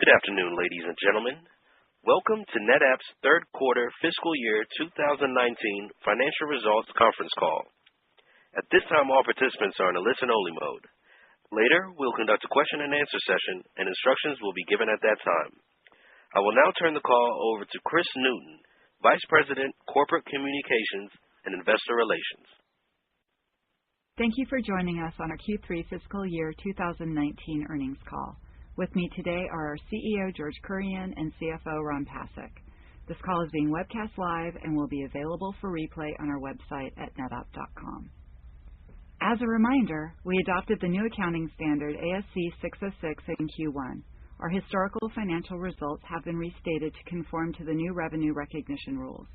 Good afternoon, ladies and gentlemen. Welcome to NetApp's third quarter fiscal year 2019 financial results conference call. At this time, all participants are in a listen-only mode. Later, we'll conduct a question and answer session, and instructions will be given at that time. I will now turn the call over to Chris Newton, Vice President, Corporate Communications and Investor Relations. Thank you for joining us on our Q3 fiscal year 2019 earnings call. With me today are our CEO, George Kurian, and CFO, Ron Pasek. This call is being webcast live and will be available for replay on our website at netapp.com. As a reminder, we adopted the new accounting standard ASC 606 in Q1. Our historical financial results have been restated to conform to the new revenue recognition rules.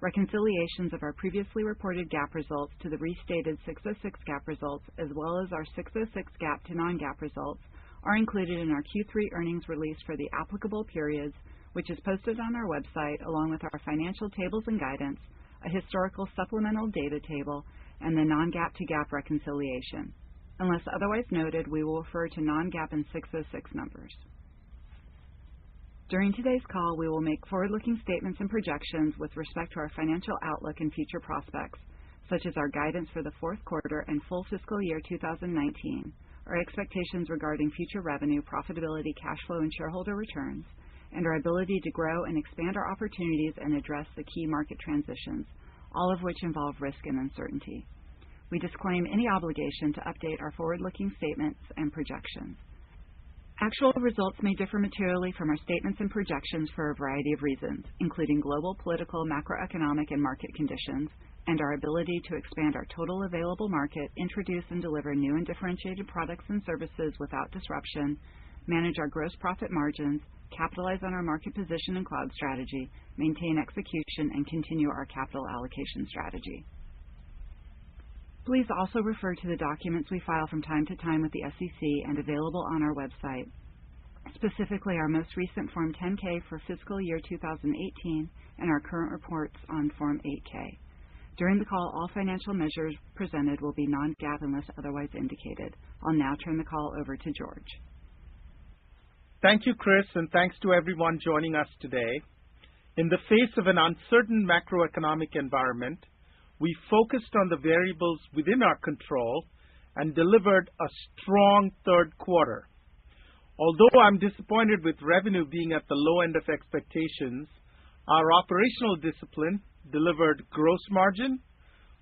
Reconciliations of our previously reported GAAP results to the restated 606 GAAP results, as well as our 606 GAAP to non-GAAP results, are included in our Q3 earnings release for the applicable periods, which is posted on our website along with our financial tables and guidance, a historical supplemental data table, and the non-GAAP to GAAP reconciliation. Unless otherwise noted, we will refer to non-GAAP and 606 numbers. During today's call, we will make forward-looking statements and projections with respect to our financial outlook and future prospects, such as our guidance for the fourth quarter and full fiscal year 2019, our expectations regarding future revenue, profitability, cash flow, and shareholder returns, and our ability to grow and expand our opportunities and address the key market transitions, all of which involve risk and uncertainty. We disclaim any obligation to update our forward-looking statements and projections. Actual results may differ materially from our statements and projections for a variety of reasons, including global, political, macroeconomic, and market conditions, and our ability to expand our total available market, introduce and deliver new and differentiated products and services without disruption, manage our gross profit margins, capitalize on our market position and cloud strategy, maintain execution, and continue our capital allocation strategy. Please also refer to the documents we file from time to time with the SEC and available on our website, specifically our most recent Form 10-K for fiscal year 2018 and our current reports on Form 8-K. During the call, all financial measures presented will be non-GAAP unless otherwise indicated. I'll now turn the call over to George. Thank you, Chris, and thanks to everyone joining us today. In the face of an uncertain macroeconomic environment, we focused on the variables within our control and delivered a strong third quarter. Although I'm disappointed with revenue being at the low end of expectations, our operational discipline delivered gross margin,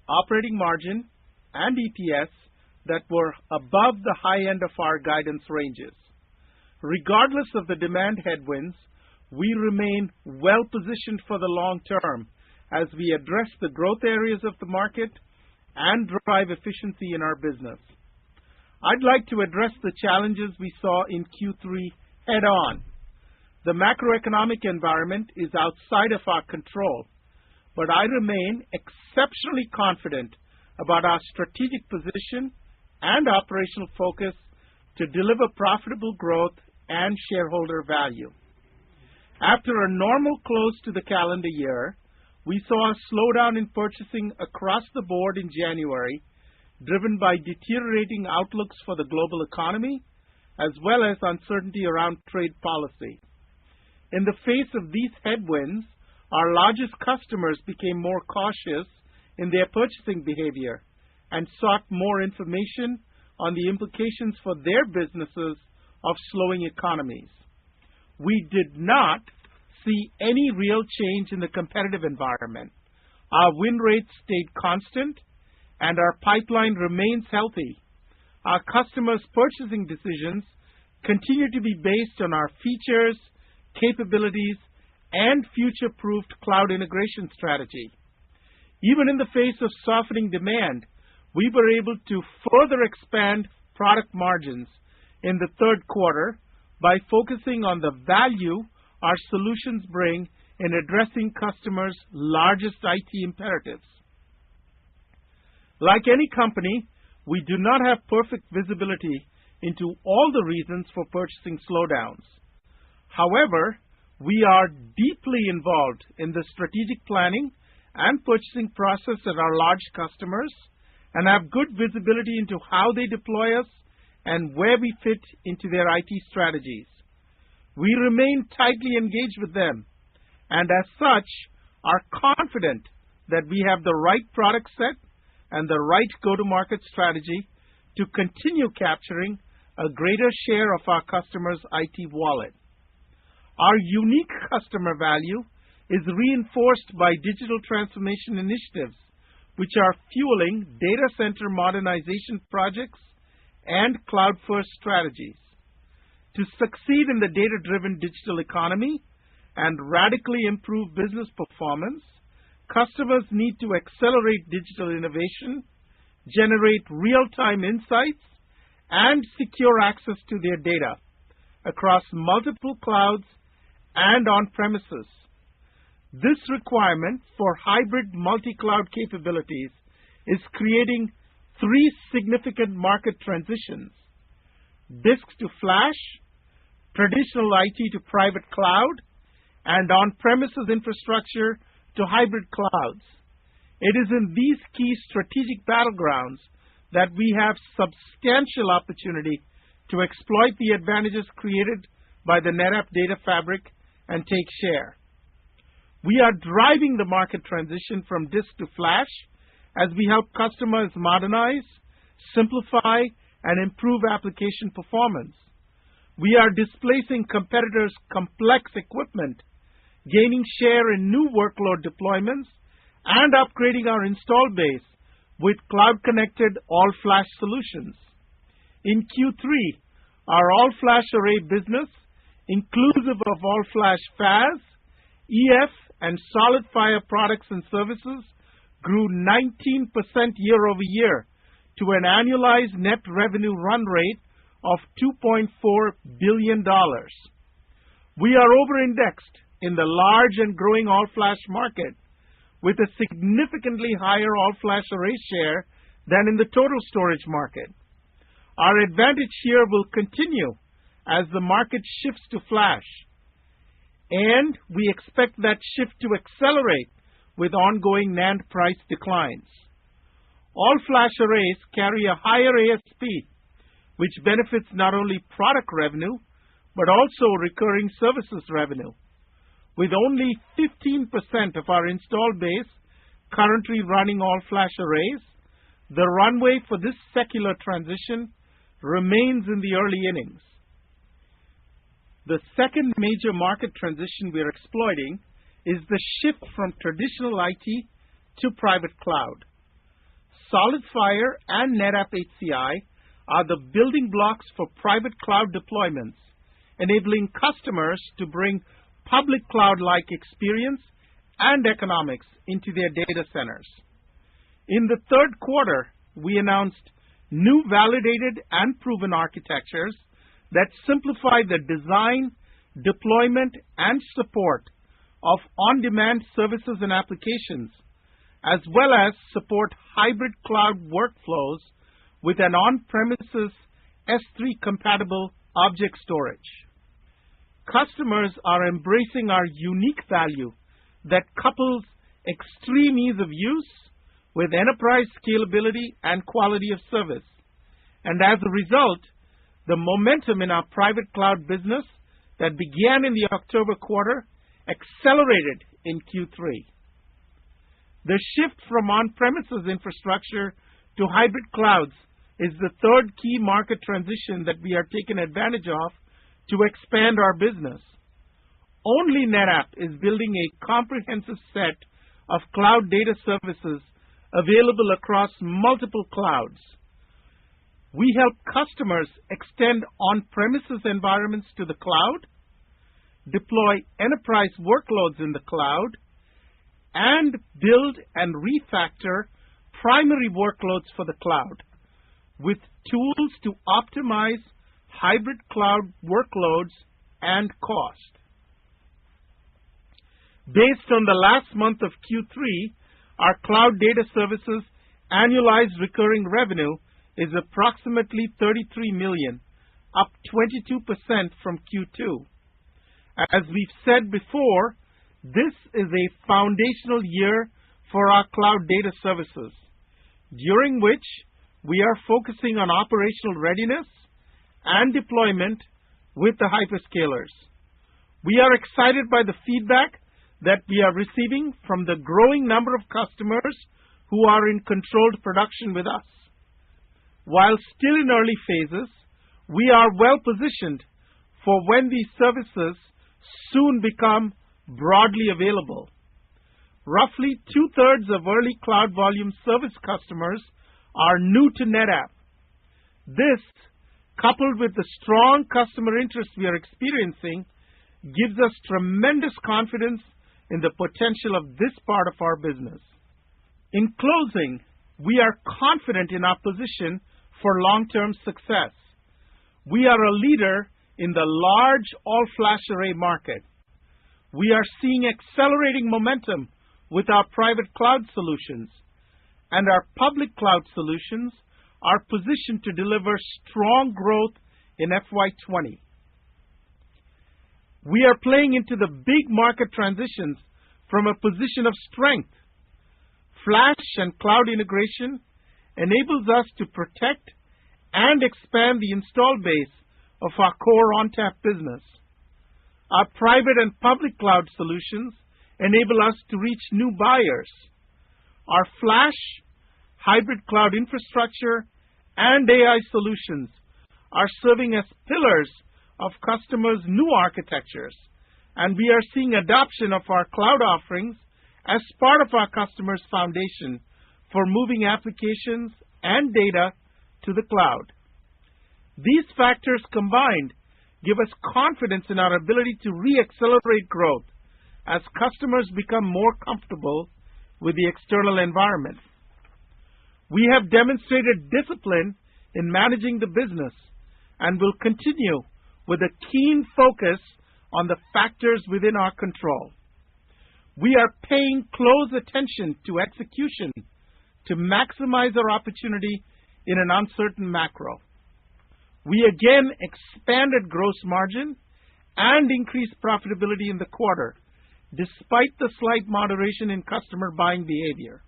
operating margin, and EPS that were above the high end of our guidance ranges. Regardless of the demand headwinds, we remain well positioned for the long term as we address the growth areas of the market and drive efficiency in our business. I'd like to address the challenges we saw in Q3 head on. The macroeconomic environment is outside of our control, but I remain exceptionally confident about our strategic position and operational focus to deliver profitable growth and shareholder value. After a normal close to the calendar year, we saw a slowdown in purchasing across the board in January, driven by deteriorating outlooks for the global economy, as well as uncertainty around trade policy. In the face of these headwinds, our largest customers became more cautious in their purchasing behavior and sought more information on the implications for their businesses of slowing economies. We did not see any real change in the competitive environment. Our win rates stayed constant, and our pipeline remains healthy. Our customers' purchasing decisions continue to be based on our features, capabilities, and future-proofed cloud integration strategy. Even in the face of softening demand, we were able to further expand product margins in the third quarter by focusing on the value our solutions bring in addressing customers' largest IT imperatives. Like any company, we do not have perfect visibility into all the reasons for purchasing slowdowns. However, we are deeply involved in the strategic planning and purchasing process at our large customers and have good visibility into how they deploy us and where we fit into their IT strategies. We remain tightly engaged with them, and as such, are confident that we have the right product set and the right go-to-market strategy to continue capturing a greater share of our customers' IT wallet. Our unique customer value is reinforced by digital transformation initiatives, which are fueling data center modernization projects and cloud-first strategies. To succeed in the data-driven digital economy and radically improve business performance, customers need to accelerate digital innovation, generate real-time insights, and secure access to their data across multiple clouds and on-premises. This requirement for hybrid multi-cloud capabilities is creating three significant market transitions: disk to flash, traditional IT to private cloud, and on-premises infrastructure to hybrid clouds. It is in these key strategic battlegrounds that we have substantial opportunity to exploit the advantages created by the NetApp data fabric and take share. We are driving the market transition from disk to flash as we help customers modernize, simplify, and improve application performance. We are displacing competitors' complex equipment, gaining share in new workload deployments, and upgrading our install base with cloud-connected all-flash solutions. In Q3, our all-flash array business, inclusive of all-flash FAS, EF, and solid-fire products and services, grew 19% year-over-year to an annualized net revenue run rate of $2.4 billion. We are over-indexed in the large and growing all-flash market, with a significantly higher all-flash array share than in the total storage market. Our advantage here will continue as the market shifts to flash, and we expect that shift to accelerate with ongoing NAND price declines. All-flash arrays carry a higher ASP, which benefits not only product revenue, but also recurring services revenue. With only 15% of our installed base currently running all-flash arrays, the runway for this secular transition remains in the early innings. The second major market transition we are exploiting is the shift from traditional IT to private cloud. SolidFire and NetApp HCI are the building blocks for private cloud deployments, enabling customers to bring public cloud-like experience and economics into their data centers. In the third quarter, we announced new validated and proven architectures that simplify the design, deployment, and support of on-demand services and applications, as well as support hybrid cloud workflows with an on-premises S3-compatible object storage. Customers are embracing our unique value that couples extreme ease of use with enterprise scalability and quality of service. And as a result, the momentum in our private cloud business that began in the October quarter accelerated in Q3. The shift from on-premises infrastructure to hybrid clouds is the third key market transition that we are taking advantage of to expand our business. Only NetApp is building a comprehensive set of cloud data services available across multiple clouds. We help customers extend on-premises environments to the cloud, deploy enterprise workloads in the cloud, and build and refactor primary workloads for the cloud with tools to optimize hybrid cloud workloads and cost. Based on the last month of Q3, our cloud data services annualized recurring revenue is approximately $33 million, up 22% from Q2. As we've said before, this is a foundational year for our cloud data services, during which we are focusing on operational readiness and deployment with the hyperscalers. We are excited by the feedback that we are receiving from the growing number of customers who are in controlled production with us. While still in early phases, we are well positioned for when these services soon become broadly available. Roughly two-thirds of early cloud volume service customers are new to NetApp. This, coupled with the strong customer interest we are experiencing, gives us tremendous confidence in the potential of this part of our business. In closing, we are confident in our position for long-term success. We are a leader in the large all-flash array market. We are seeing accelerating momentum with our private cloud solutions, and our public cloud solutions are positioned to deliver strong growth in FY20. We are playing into the big market transitions from a position of strength. Flash and cloud integration enables us to protect and expand the install base of our core ONTAP business. Our private and public cloud solutions enable us to reach new buyers. Our flash, hybrid cloud infrastructure, and AI solutions are serving as pillars of customers' new architectures, and we are seeing adoption of our cloud offerings as part of our customers' foundation for moving applications and data to the cloud. These factors combined give us confidence in our ability to re-accelerate growth as customers become more comfortable with the external environment. We have demonstrated discipline in managing the business and will continue with a keen focus on the factors within our control. We are paying close attention to execution to maximize our opportunity in an uncertain macro. We again expanded gross margin and increased profitability in the quarter, despite the slight moderation in customer buying behavior.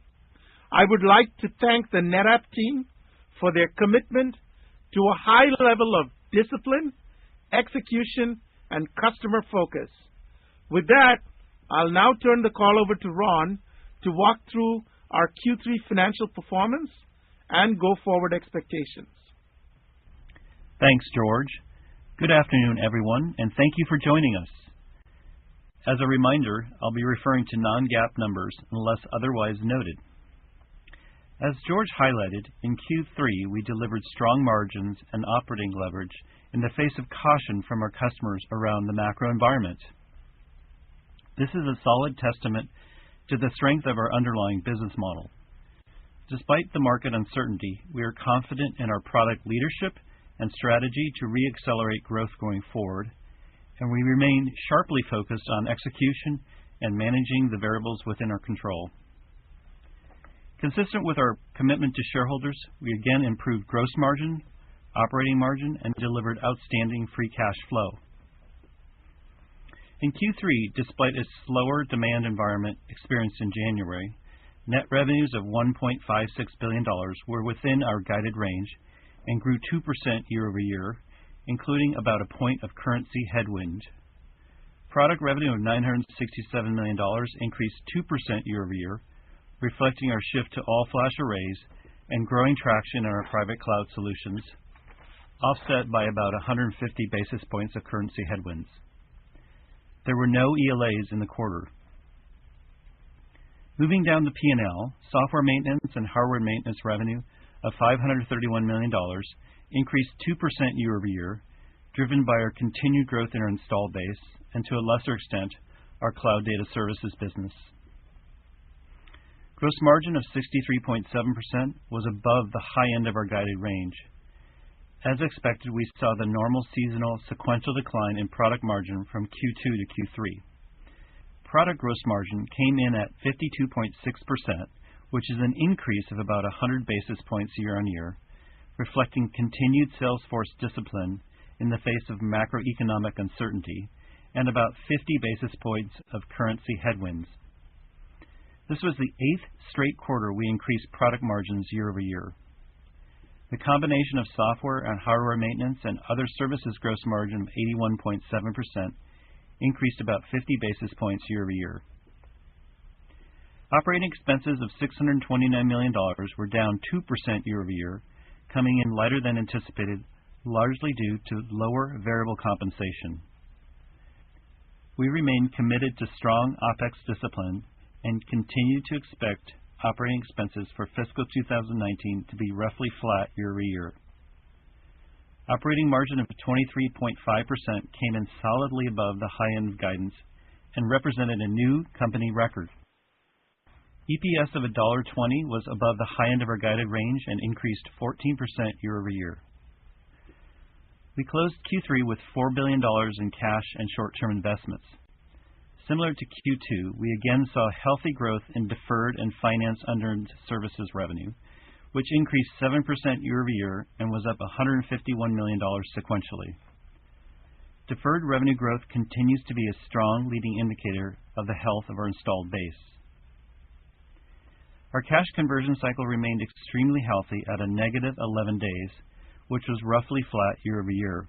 I would like to thank the NetApp team for their commitment to a high level of discipline, execution, and customer focus. With that, I'll now turn the call over to Ron to walk through our Q3 financial performance and go-forward expectations. Thanks, George. Good afternoon, everyone, and thank you for joining us. As a reminder, I'll be referring to non-GAAP numbers unless otherwise noted. As George highlighted, in Q3 we delivered strong margins and operating leverage in the face of caution from our customers around the macro environment. This is a solid testament to the strength of our underlying business model. Despite the market uncertainty, we are confident in our product leadership and strategy to re-accelerate growth going forward, and we remain sharply focused on execution and managing the variables within our control. Consistent with our commitment to shareholders, we again improved gross margin, operating margin, and delivered outstanding free cash flow. In Q3, despite a slower demand environment experienced in January, net revenues of $1.56 billion were within our guided range and grew 2% year-over-year, including about a point of currency headwind. Product revenue of $967 million increased 2% year-over-year, reflecting our shift to all-flash arrays and growing traction in our private cloud solutions, offset by about 150 basis points of currency headwinds. There were no ELAs in the quarter. Moving down the P&L, software maintenance and hardware maintenance revenue of $531 million increased 2% year-over-year, driven by our continued growth in our installed base and, to a lesser extent, our cloud data services business. Gross margin of 63.7% was above the high end of our guided range. As expected, we saw the normal seasonal sequential decline in product margin from Q2 to Q3. Product gross margin came in at 52.6%, which is an increase of about 100 basis points year-on-year, reflecting continued sales force discipline in the face of macroeconomic uncertainty and about 50 basis points of currency headwinds. This was the 8th straight quarter we increased product margins year-over-year. The combination of software and hardware maintenance and other services gross margin of 81.7% increased about 50 basis points year-over-year. Operating expenses of $629 million were down 2% year-over-year, coming in lighter than anticipated, largely due to lower variable compensation. We remain committed to strong OpEx discipline and continue to expect operating expenses for fiscal 2019 to be roughly flat year-over-year. Operating margin of 23.5% came in solidly above the high end of guidance and represented a new company record. EPS of $1.20 was above the high end of our guided range and increased 14% year-over-year. We closed Q3 with $4 billion in cash and short-term investments. Similar to Q2, we again saw healthy growth in deferred and finance unearned services revenue, which increased 7% year-over-year and was up $151 million sequentially. Deferred revenue growth continues to be a strong leading indicator of the health of our installed base. Our cash conversion cycle remained extremely healthy at a negative 11 days, which was roughly flat year-over-year.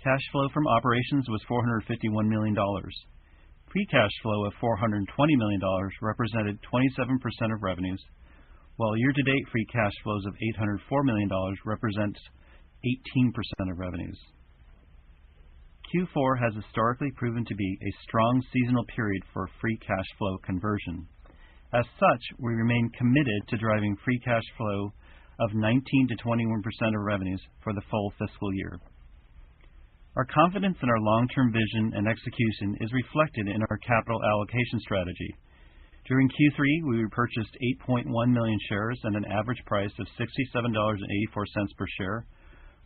Cash flow from operations was $451 million. Free cash flow of $420 million represented 27% of revenues, while year-to-date free cash flows of $804 million represents 18% of revenues. Q4 has historically proven to be a strong seasonal period for free cash flow conversion. As such, we remain committed to driving free cash flow of 19 to 21% of revenues for the full fiscal year. Our confidence in our long-term vision and execution is reflected in our capital allocation strategy. During Q3, we repurchased 8.1 million shares at an average price of $67.84 per share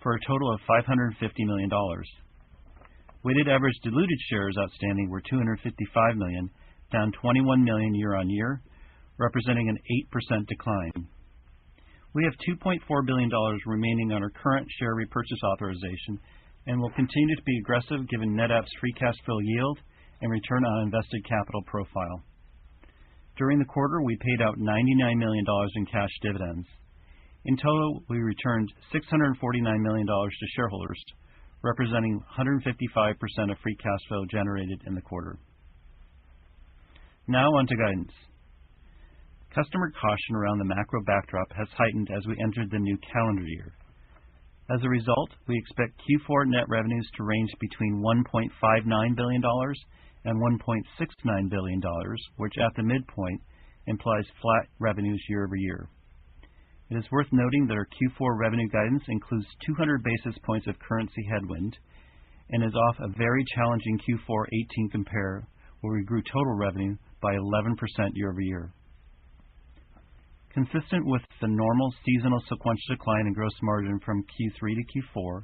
for a total of $550 million. Weighted average diluted shares outstanding were 255 million, down 21 million year-on-year, representing an 8% decline. We have $2.4 billion remaining on our current share repurchase authorization and will continue to be aggressive given NetApp's free cash flow yield and return on invested capital profile. During the quarter, we paid out $99 million in cash dividends. In total, we returned $649 million to shareholders, representing 155% of free cash flow generated in the quarter. Now on to guidance. Customer caution around the macro backdrop has heightened as we entered the new calendar year. As a result, we expect Q4 net revenues to range between $1.59 billion and $1.69 billion, which at the midpoint implies flat revenues year-over-year. It is worth noting that our Q4 revenue guidance includes 200 basis points of currency headwind and is off a very challenging Q4 18 compare where we grew total revenue by 11% year-over-year. Consistent with the normal seasonal sequential decline in gross margin from Q3 to Q4,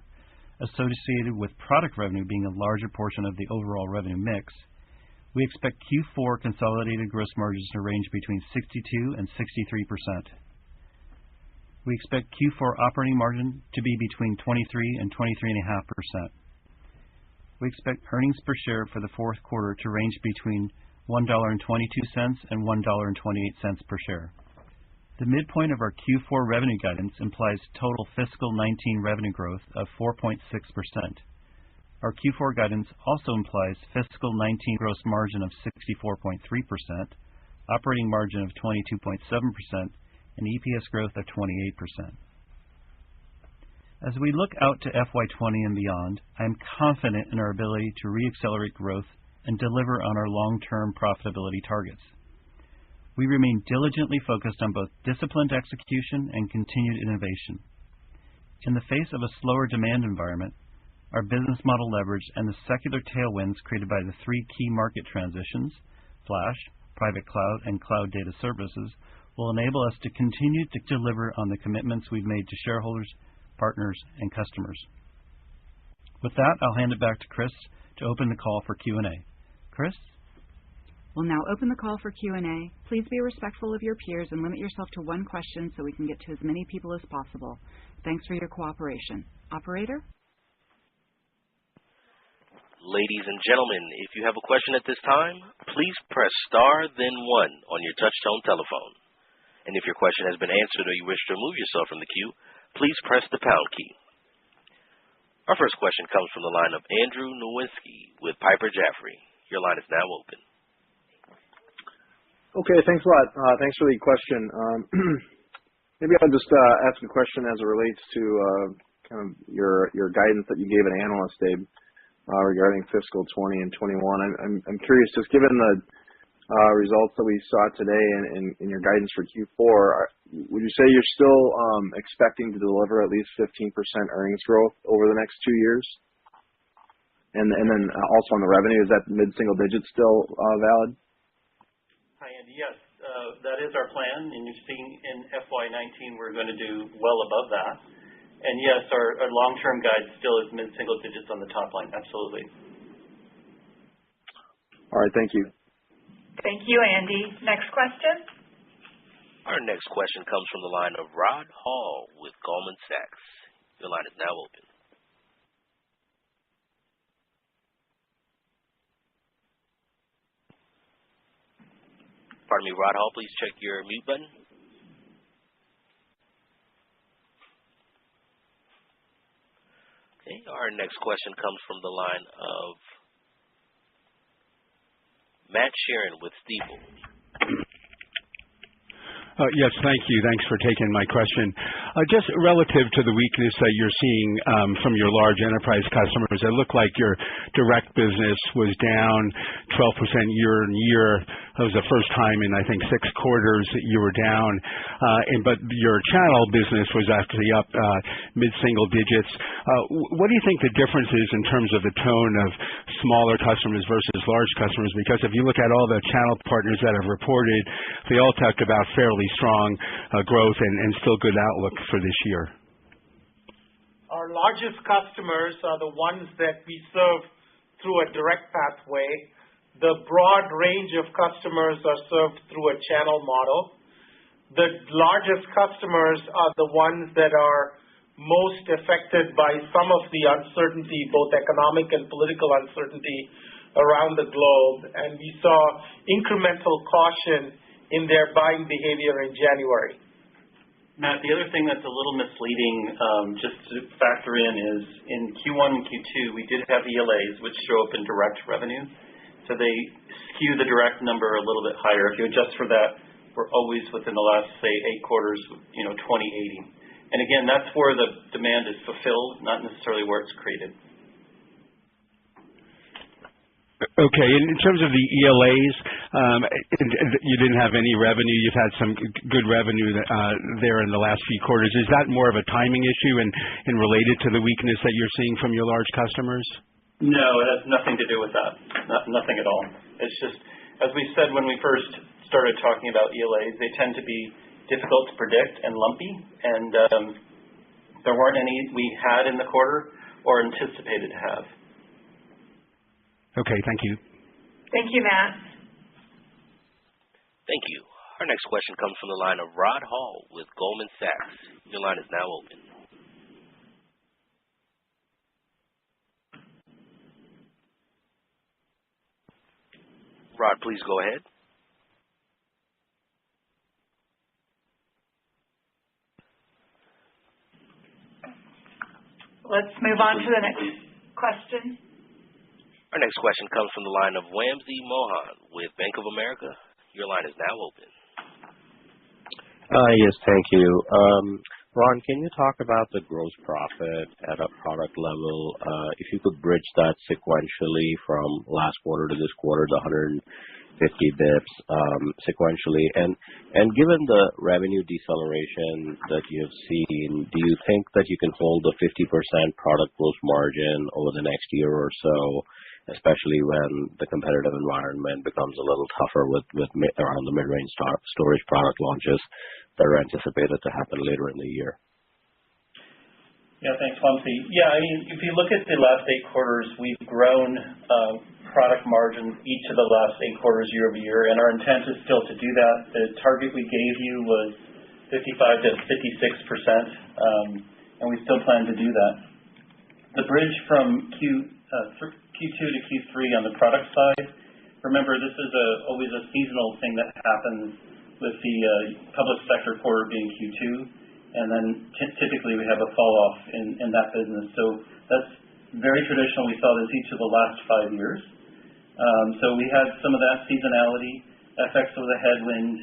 associated with product revenue being a larger portion of the overall revenue mix, we expect Q4 consolidated gross margins to range between 62% and 63%. We expect Q4 operating margin to be between 23% and 23.5%. We expect earnings per share for the fourth quarter to range between $1.22 and $1.28 per share. The midpoint of our Q4 revenue guidance implies total fiscal 19 revenue growth of 4.6%. Our Q4 guidance also implies fiscal 19 gross margin of 64.3%, operating margin of 22.7%, and EPS growth of 28%. As we look out to FY20 and beyond, I am confident in our ability to re-accelerate growth and deliver on our long-term profitability targets. We remain diligently focused on both disciplined execution and continued innovation. In the face of a slower demand environment, our business model leverage and the secular tailwinds created by the three key market transitions, flash, private cloud, and cloud data services, will enable us to continue to deliver on the commitments we've made to shareholders, partners, and customers. With that, I'll hand it back to Chris to open the call for Q&A. Chris? We'll now open the call for Q&A. Please be respectful of your peers and limit yourself to one question so we can get to as many people as possible. Thanks for your cooperation. Operator? Ladies and gentlemen, if you have a question at this time, please press star then 1 on your touch-tone telephone. And if your question has been answered or you wish to remove yourself from the queue, please press the pound key. Our first question comes from the line of Andrew Nowinski with Piper Jaffray. Your line is now open. Okay, thanks a lot. Thanks for the question. Maybe I'll just ask a question as it relates to kind of your guidance that you gave at Analyst Day regarding fiscal 20 and 21. I'm curious, just given the results that we saw today in your guidance for Q4, would you say you're still expecting to deliver at least 15% earnings growth over the next 2 years? And then also on the revenue, is that mid-single digits still valid? Hi, Andy. Yes, that is our plan, and you're seeing in FY19 we're going to do well above that. And yes, our long-term guide still is mid-single digits on the top line. Absolutely. All right, thank you. Thank you, Andy. Next question. Our next question comes from the line of Rod Hall with Goldman Sachs. Your line is now open. Pardon me, Rod Hall, please check your mute button. Okay, our next question comes from the line of Matt Sheerin with Stifel. Yes, thank you. Thanks for taking my question. Just relative to the weakness that you're seeing from your large enterprise customers, it looked like your direct business was down 12% year on year. That was the first time in, I think, 6 quarters that you were down. But your channel business was actually up mid-single digits. What do you think the difference is in terms of the tone of smaller customers versus large customers? Because if you look at all the channel partners that have reported, they all talked about fairly strong growth and still good outlook for this year. Our largest customers are the ones that we serve through a direct pathway. The broad range of customers are served through a channel model. The largest customers are the ones that are most affected by some of the uncertainty, both economic and political uncertainty around the globe. And we saw incremental caution in their buying behavior in January. Matt, the other thing that's a little misleading, just to factor in, is in Q1 and Q2, we did have ELAs, which show up in direct revenue. So they skew the direct number a little bit higher. If you adjust for that, we're always within the last, say, 8 quarters, 20/80. And again, that's where the demand is fulfilled, not necessarily where it's created. Okay, in terms of the ELAs, you didn't have any revenue. You've had some good revenue there in the last few quarters. Is that more of a timing issue and related to the weakness that you're seeing from your large customers? No, it has nothing to do with that. Nothing at all. It's just, as we said when we first started talking about ELAs, they tend to be difficult to predict and lumpy, and there weren't any we had in the quarter or anticipated to have. Okay, thank you. Thank you, Matt. Thank you. Our next question comes from the line of Rod Hall with Goldman Sachs. Your line is now open. Rod, please go ahead. Let's move on to the next question. Our next question comes from the line of Wamsi Mohan with Bank of America. Your line is now open. Yes, thank you. Ron, can you talk about the gross profit at a product level? If you could bridge that sequentially from last quarter to this quarter, the 150 bips sequentially. And given the revenue deceleration that you have seen, do you think that you can hold the 50% product gross margin over the next year or so, especially when the competitive environment becomes a little tougher with around the mid-range storage product launches that are anticipated to happen later in the year? Yeah, thanks, Wamsi. Yeah, I mean, if you look at the last 8 quarters, we've grown product margin each of the last 8 quarters year over year, and our intent is still to do that. The target we gave you was 55 to 56%, and we still plan to do that. The bridge from Q2 to Q3 on the product side, remember this is always a seasonal thing that happens with the public sector quarter being Q2, and then typically we have a fall off in that business. So That's very traditional. We saw this each of the last 5 years. So we had some of that seasonality. FX was a headwind,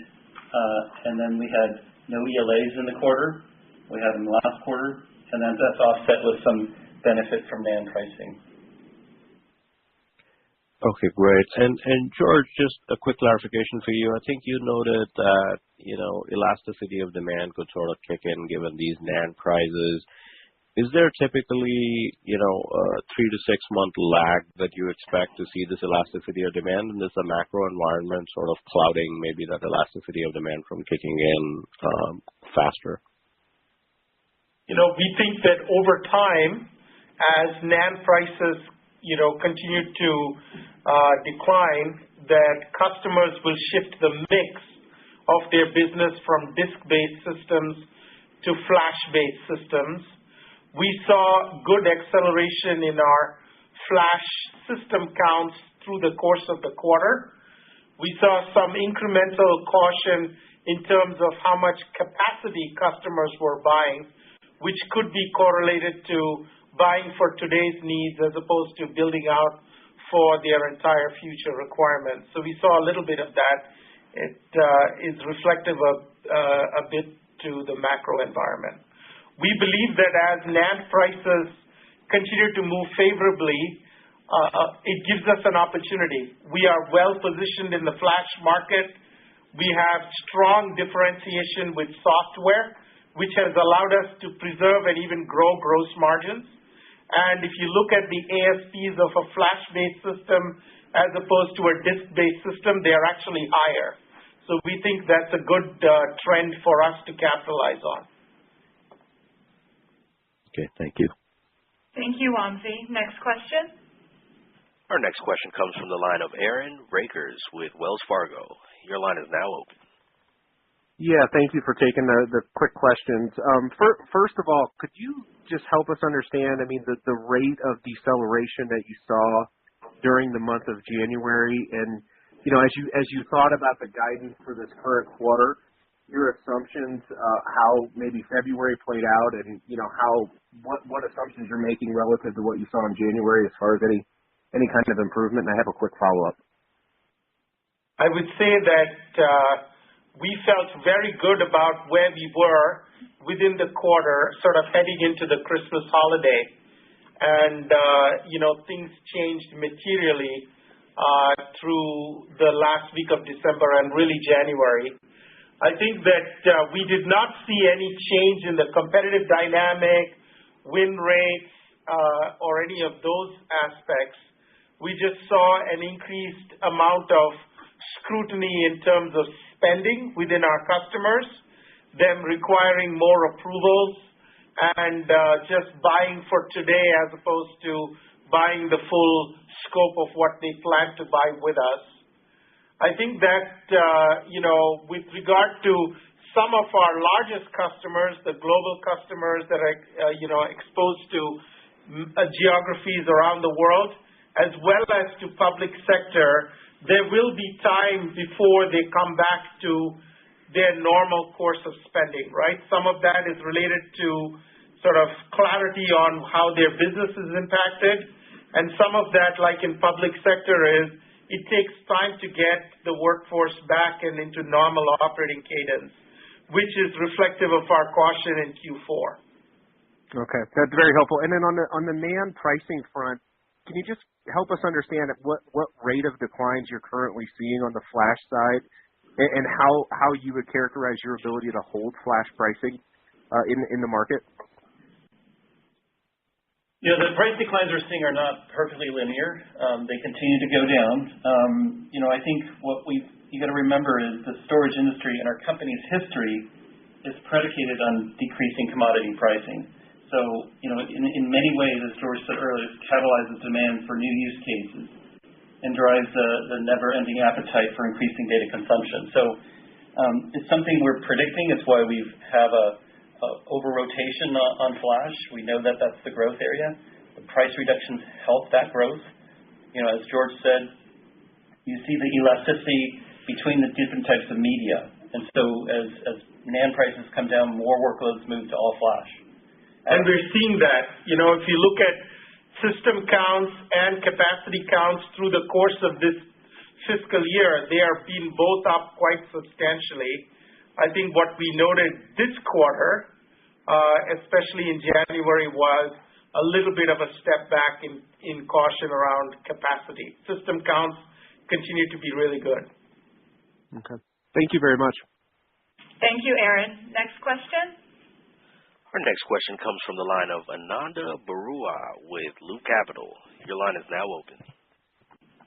and then we had no ELAs in the quarter. We had them last quarter, and then that's offset with some benefit from NAND pricing. Okay, great. And George, just a quick clarification for you. I think you noted that, elasticity of demand could sort of kick in given these NAND prices. Is there typically, a 3 to 6 month lag that you expect to see this elasticity of demand, and is the macro environment sort of clouding maybe that elasticity of demand from kicking in faster? We think that over time, as NAND prices, continue to decline, that customers will shift the mix of their business from disk-based systems to flash-based systems. We saw good acceleration in our flash system counts through the course of the quarter. We saw some incremental caution in terms of how much capacity customers were buying, which could be correlated to buying for today's needs as opposed to building out for their entire future requirements. So we saw a little bit of that. It is reflective of a bit to the macro environment. We believe that as NAND prices continue to move favorably, it gives us an opportunity. We are well positioned in the flash market. We have strong differentiation with software, which has allowed us to preserve and even grow gross margins. And if you look at the ASPs of a flash-based system as opposed to a disk-based system, they are actually higher. So we think that's a good trend for us to capitalize on. Okay, thank you. Thank you, Wamsi. Next question. Our next question comes from the line of Aaron Rakers with Wells Fargo. Your line is now open. Yeah, thank you for taking the quick questions. First of all, could you just help us understand, the rate of deceleration that you saw during the month of January, and, as you thought about the guidance for this current quarter, your assumptions, how maybe February played out, and, what assumptions you're making relative to what you saw in January as far as any kind of improvement? And I have a quick follow-up. I would say that we felt very good about where we were within the quarter, sort of heading into the Christmas holiday. And, things changed materially through the last week of December and really January. I think that we did not see any change in the competitive dynamic, win rates, or any of those aspects. We just saw an increased amount of scrutiny in terms of spending within our customers, them requiring more approvals, and just buying for today as opposed to buying the full scope of what they plan to buy with us. I think that, with regard to some of our largest customers, the global customers that are, exposed to geographies around the world, as well as to public sector, there will be time before they come back to their normal course of spending, right? Some of that is related to sort of clarity on how their business is impacted, and some of that, like in public sector, is it takes time to get the workforce back and into normal operating cadence, which is reflective of our caution in Q4. Okay, that's very helpful. And then on the NAND pricing front, can you just help us understand what rate of declines you're currently seeing on the flash side, and how you would characterize your ability to hold flash pricing in the market? The price declines we're seeing are not perfectly linear. They continue to go down. I think what you got to remember is the storage industry and our company's history is predicated on decreasing commodity pricing. So, in many ways, as George said earlier, it catalyzes demand for new use cases and drives the never-ending appetite for increasing data consumption. So, it's something we're predicting. It's why we have a over-rotation on flash. We know that that's the growth area. The price reductions help that growth. As George said, you see the elasticity between the different types of media. And so as NAND prices come down, more workloads move to all flash. And we're seeing that. If you look at system counts and capacity counts through the course of this fiscal year, they are being both up quite substantially. I think what we noted this quarter, especially in January, was a little bit of a step back in caution around capacity. System counts continue to be really good. Okay. Thank you very much. Thank you, Aaron. Next question. Our next question comes from the line of Ananda Barua with Loop Capital. Your line is now open.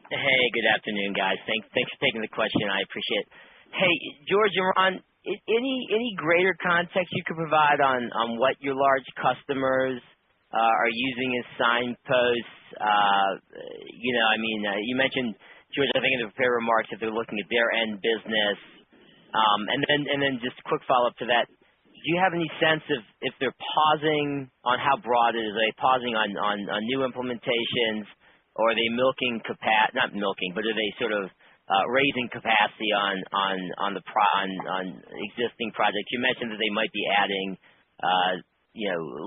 Hey, good afternoon, guys. Thanks for taking the question. I appreciate it. Hey, George and Ron, any greater context you could provide on what your large customers are using as signposts? You mentioned, George, I think in the prepared remarks, that they're looking at their end business. And then just quick follow-up to that. Do you have any sense of if they're pausing on how broad it is? Are they pausing on new implementations, or are they not milking, but are they sort of raising capacity on existing projects? You mentioned that they might be adding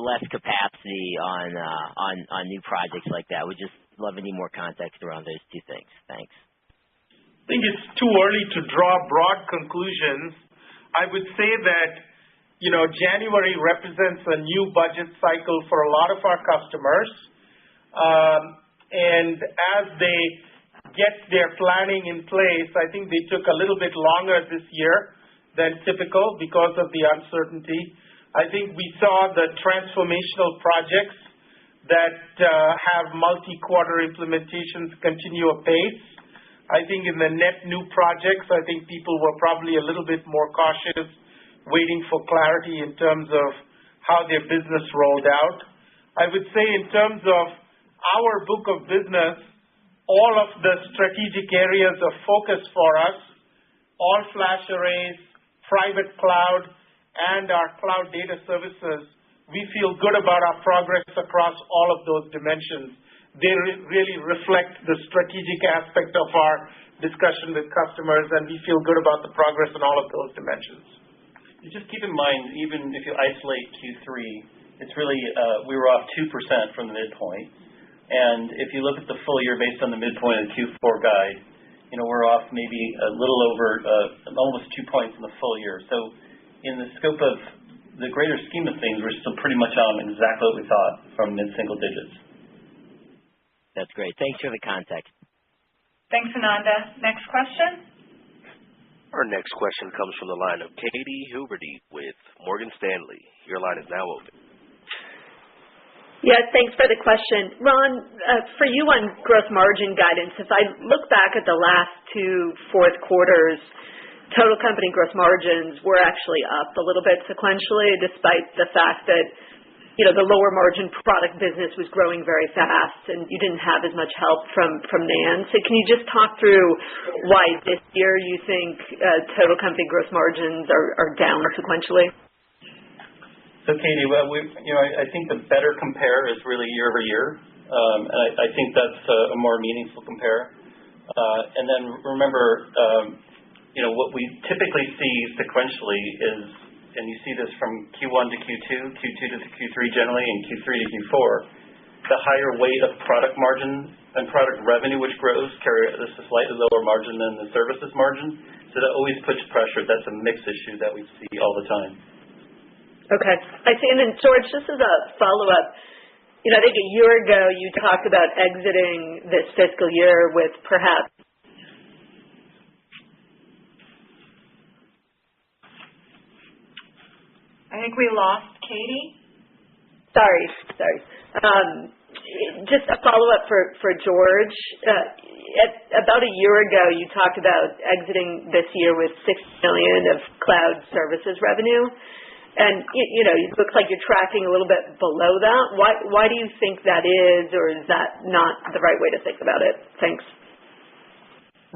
less capacity on new projects like that. Would just love any more context around those two things. Thanks. I think it's too early to draw broad conclusions. I would say that January represents a new budget cycle for a lot of our customers. And as they get their planning in place, I think they took a little bit longer this year than typical because of the uncertainty. I think we saw the transformational projects that have multi-quarter implementations continue apace. I think in the net new projects, I think people were probably a little bit more cautious, waiting for clarity in terms of how their business rolled out. I would say in terms of our book of business, all of the strategic areas of focus for us, all flash arrays, private cloud, and our cloud data services, we feel good about our progress across all of those dimensions. They really reflect the strategic aspect of our discussion with customers, and we feel good about the progress in all of those dimensions. Just keep in mind, even if you isolate Q3, it's really we were off 2% from the midpoint. And if you look at the full year based on the midpoint of the Q4 guide, we're off maybe a little over almost 2 points in the full year. So in the scope of the greater scheme of things, we're still pretty much on exactly what we thought from mid-single digits. That's great. Thanks for the context. Thanks, Ananda. Next question. Our next question comes from the line of Katy Huberty with Morgan Stanley. Your line is now open. Yes, thanks for the question. Ron, for you on gross margin guidance, if I look back at the last two fourth quarters, total company gross margins were actually up a little bit sequentially, despite the fact that the lower margin product business was growing very fast and you didn't have as much help from NAND. So can you just talk through why this year you think total company gross margins are down sequentially? So Katie, I think the better compare is really year over year. And I think that's a more meaningful compare. And then remember, what we typically see sequentially is, and you see this from Q1 to Q2, Q2 to Q3 generally, and Q3 to Q4, the higher weight of product margin and product revenue which grows carry this a slightly lower margin than the services margin. So that always puts pressure. That's a mix issue that we see all the time. Okay. I see. And then, George, just as a follow-up, I think a year ago you talked about exiting this fiscal year with perhaps I think we lost Katie. Sorry. Just a follow-up for George. About a year ago, you talked about exiting this year with $6 million of cloud services revenue. And, it looks like you're tracking a little bit below that. Why do you think that is, or is that not the right way to think about it? Thanks.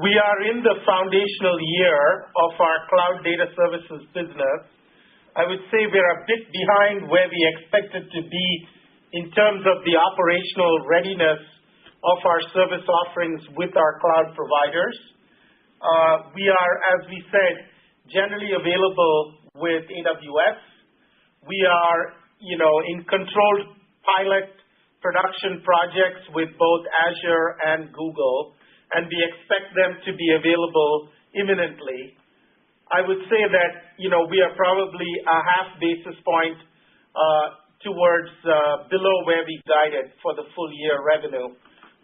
We are in the foundational year of our cloud data services business. I would say we're a bit behind where we expected to be in terms of the operational readiness of our service offerings with our cloud providers. We are, as we said, generally available with AWS. We are, in controlled pilot production projects with both Azure and Google, and we expect them to be available imminently. I would say that, we are probably a half basis point towards below where we guided for the full year revenue.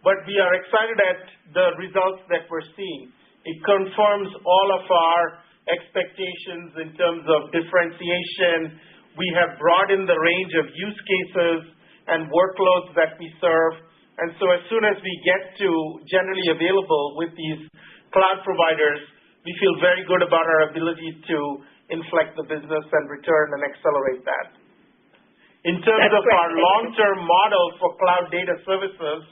But we are excited at the results that we're seeing. It confirms all of our expectations in terms of differentiation. We have broadened the range of use cases and workloads that we serve. And so as soon as we get to generally available with these cloud providers, we feel very good about our ability to inflect the business and return and accelerate that. In terms of our long-term model for cloud data services,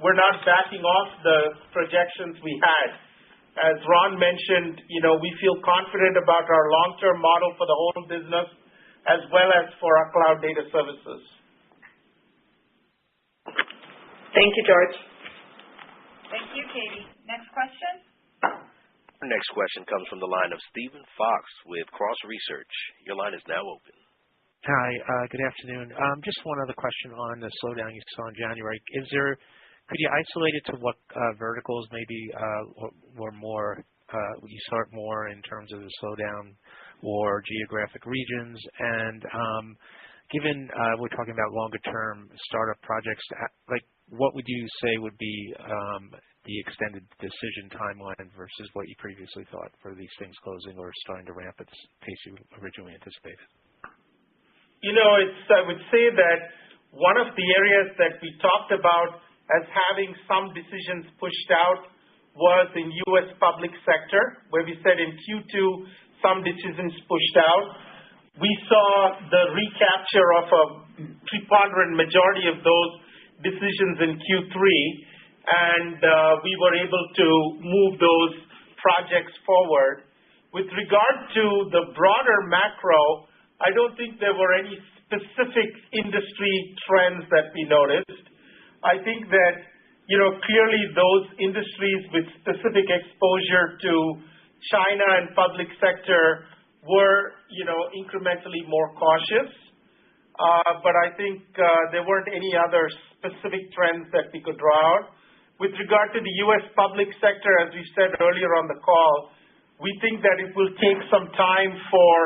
we're not backing off the projections we had. As Ron mentioned, we feel confident about our long-term model for the whole business as well as for our cloud data services. Thank you, George. Thank you, Katie. Next question. Our next question comes from the line of Steven Fox with Cross Research. Your line is now open. Hi, good afternoon. Just one other question on the slowdown you saw in January. Could you isolate it to what verticals maybe were more, you saw it more in terms of the slowdown or geographic regions? And given we're talking about longer term startup projects, what would you say would be the extended decision timeline versus what you previously thought for these things closing or starting to ramp at the pace you originally anticipated? I would say that one of the areas that we talked about as having some decisions pushed out was in U.S. public sector, where we said in Q2 some decisions pushed out. We saw the recapture of a preponderant majority of those decisions in Q3, and we were able to move those projects forward. With regard to the broader macro, I don't think there were any specific industry trends that we noticed. I think that, clearly those industries with specific exposure to China and public sector were, incrementally more cautious. But I think there weren't any other specific trends that we could draw out. With regard to the U.S. public sector, as we said earlier on the call, we think that it will take some time for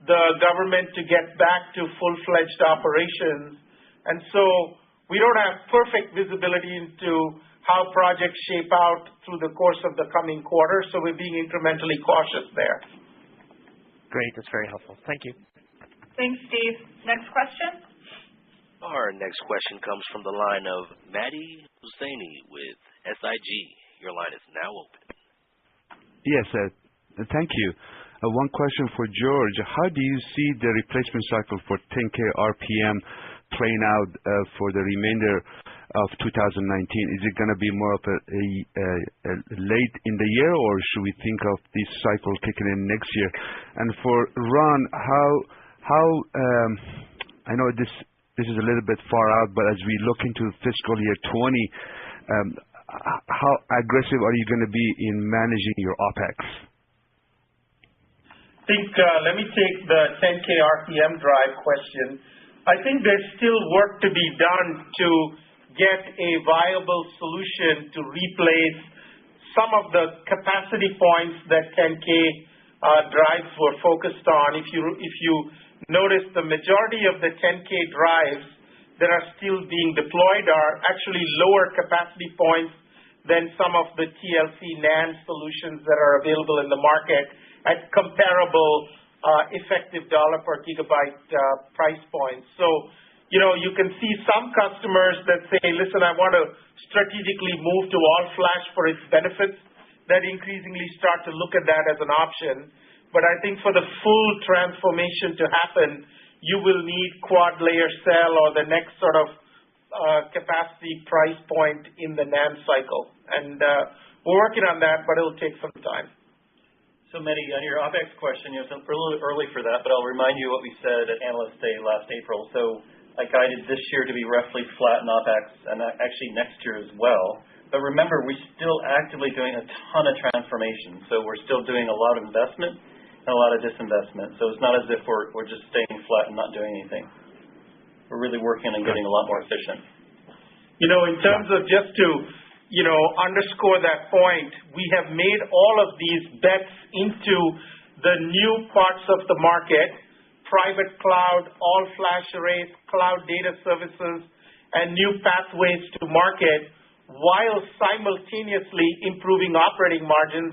the government to get back to full-fledged operations. And so we don't have perfect visibility into how projects shape out through the course of the coming quarter, so we're being incrementally cautious there. Great. That's very helpful. Thank you. Thanks, Steve. Next question. Our next question comes from the line of Mehdi Hosseini with SIG. Your line is now open. Yes, thank you. One question for George. How do you see the replacement cycle for 10K RPM playing out for the remainder of 2019? Is it going to be more of a late in the year, or should we think of this cycle kicking in next year? And for Ron, how I know this is a little bit far out, but as we look into fiscal year 20, how aggressive are you going to be in managing your OPEX? Let me take the 10K RPM drive question. I think there's still work to be done to get a viable solution to replace some of the capacity points that 10K drives were focused on. If you notice, the majority of the 10K drives that are still being deployed are actually lower capacity points than some of the TLC NAND solutions that are available in the market at comparable effective dollar per gigabyte price points. So, you can see some customers that say, listen, I want to strategically move to all flash for its benefits, that increasingly start to look at that as an option. But I think for the full transformation to happen, you will need quad layer cell or the next sort of capacity price point in the NAND cycle. And we're working on that, but it'll take some time. So, Mehdi, on your OPEX question, it's a little early for that, but I'll remind you what we said at Analyst Day last April. So I guided this year to be roughly flat in OPEX, and actually next year as well. But remember, we're still actively doing a ton of transformation. So we're still doing a lot of investment and a lot of disinvestment. So it's not as if we're just staying flat and not doing anything. We're really working on getting a lot more efficient. In terms of just to, underscore that point, we have made all of these bets into the new parts of the market, private cloud, all-flash arrays, cloud data services, and new pathways to market, while simultaneously improving operating margins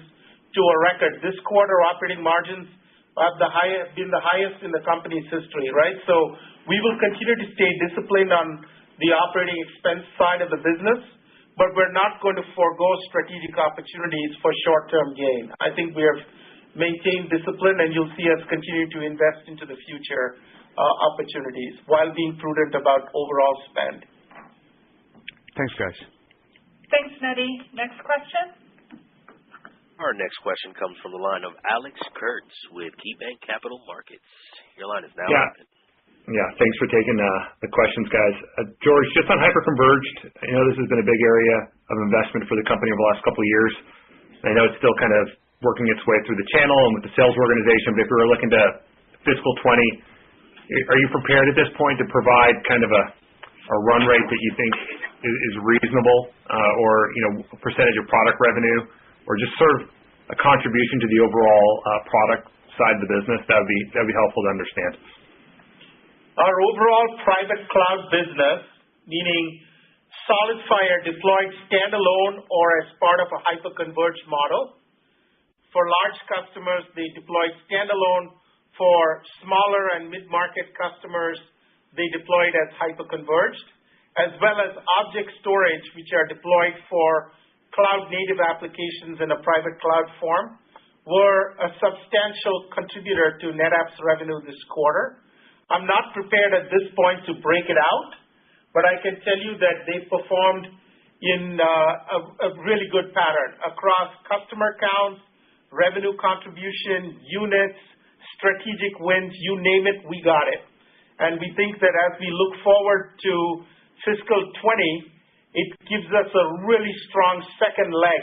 to a record. This quarter, operating margins have been the highest in the company's history, right? So we will continue to stay disciplined on the operating expense side of the business, but we're not going to forego strategic opportunities for short-term gain. I think we have maintained discipline, and you'll see us continue to invest into the future opportunities while being prudent about overall spend. Thanks, guys. Thanks, Mehdi. Next question. Our next question comes from the line of Alex Kurtz with KeyBanc Capital Markets. Your line is now open. Yeah, thanks for taking the questions, guys. George, just on hyperconverged, I know this has been a big area of investment for the company over the last couple of years. I know it's still kind of working its way through the channel and with the sales organization, but if we were looking to fiscal 20, are you prepared at this point to provide kind of a run rate that you think is reasonable, or a percentage of product revenue, or just sort of a contribution to the overall product side of the business? That would be helpful to understand. Our overall private cloud business, meaning SolidFire deployed standalone or as part of a hyperconverged model. For large customers, they deployed standalone. For smaller and mid-market customers, they deployed as hyperconverged, as well as object storage, which are deployed for cloud-native applications in a private cloud form, were a substantial contributor to NetApp's revenue this quarter. I'm not prepared at this point to break it out, but I can tell you that they performed in a really good pattern across customer counts, revenue contribution, units, strategic wins, you name it, we got it. And we think that as we look forward to fiscal 20, it gives us a really strong second leg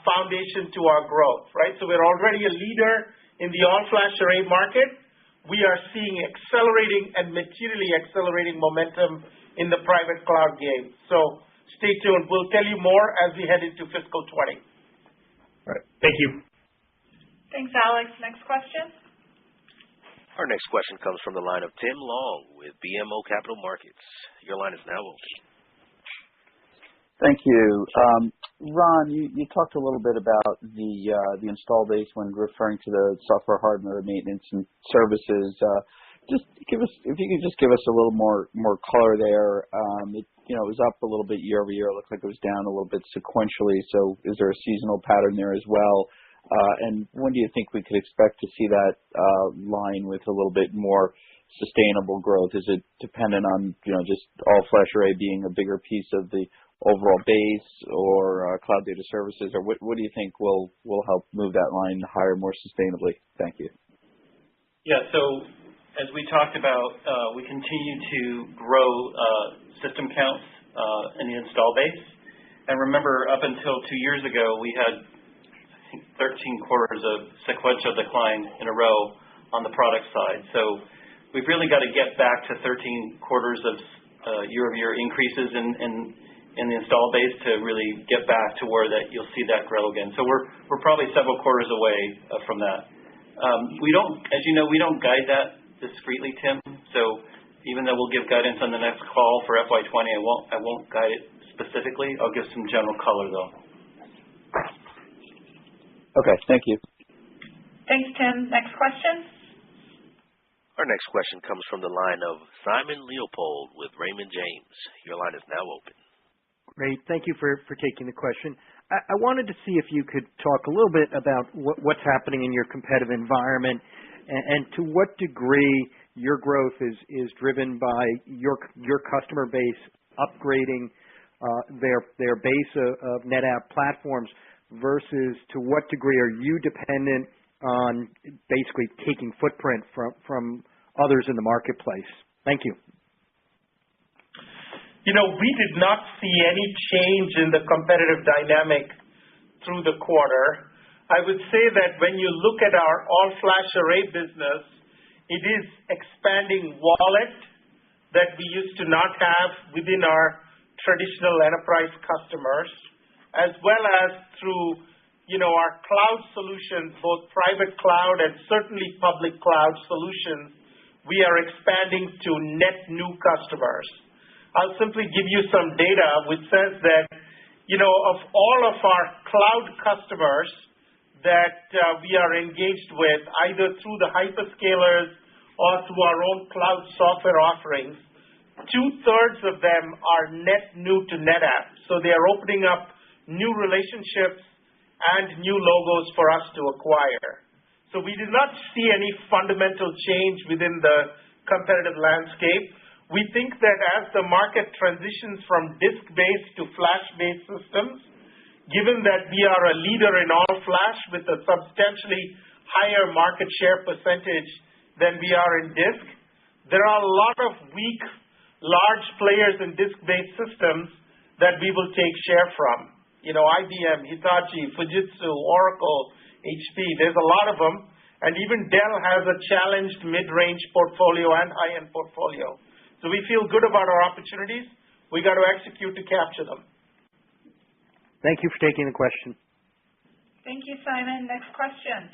foundation to our growth, right? So we're already a leader in the all-flash array market. We are seeing accelerating and materially accelerating momentum in the private cloud game. So stay tuned. We'll tell you more as we head into fiscal 20. All right. Thank you. Thanks, Alex. Next question. Our next question comes from the line of Tim Long with BMO Capital Markets. Your line is now open. Thank you. Ron, you talked a little bit about the install base when referring to the software, hardware, maintenance, and services. Just if you could just give us a little more color there. It was up a little bit year over year. It looked like it was down a little bit sequentially. So is there a seasonal pattern there as well? And when do you think we could expect to see that line with a little bit more sustainable growth? Is it dependent on just all flash array being a bigger piece of the overall base, or cloud data services, or what do you think will help move that line higher more sustainably? Thank you. Yeah. So as we talked about, we continue to grow system counts in the install base. And remember, up until 2 years ago, we had 13 quarters of sequential decline in a row on the product side. So we've really got to get back to 13 quarters of year-over-year increases in the install base to really get back to where that you'll see that grow again. So we're probably several quarters away from that. We don't, as you know, we don't guide that discreetly, Tim. So even though we'll give guidance on the next call for FY20, I won't guide it specifically. I'll give some general color though. Okay, thank you. Thanks, Tim. Next question. Our next question comes from the line of Simon Leopold with Raymond James. Your line is now open. Great. Thank you for taking the question. I wanted to see if you could talk a little bit about what's happening in your competitive environment, and to what degree your growth is driven by your customer base upgrading their base of NetApp platforms, versus to what degree are you dependent on basically taking footprint from others in the marketplace? Thank you. We did not see any change in the competitive dynamic through the quarter. I would say that when you look at our all-flash array business, it is expanding wallet that we used to not have within our traditional enterprise customers, as well as through our cloud solutions, both private cloud and certainly public cloud solutions. We are expanding to net new customers. I'll simply give you some data which says that, of all of our cloud customers that we are engaged with, either through the hyperscalers or through our own cloud software offerings, 2/3 of them are net new to NetApp. So they are opening up new relationships and new logos for us to acquire. So we did not see any fundamental change within the competitive landscape. We think that as the market transitions from disk-based to flash-based systems, given that we are a leader in all flash with a substantially higher market share percentage than we are in disk, there are a lot of weak, large players in disk-based systems that we will take share from. IBM, Hitachi, Fujitsu, Oracle, HP, there's a lot of them. And even Dell has a challenged mid-range portfolio and high-end portfolio. So we feel good about our opportunities. We got to execute to capture them. Thank you for taking the question. Thank you, Simon. Next question.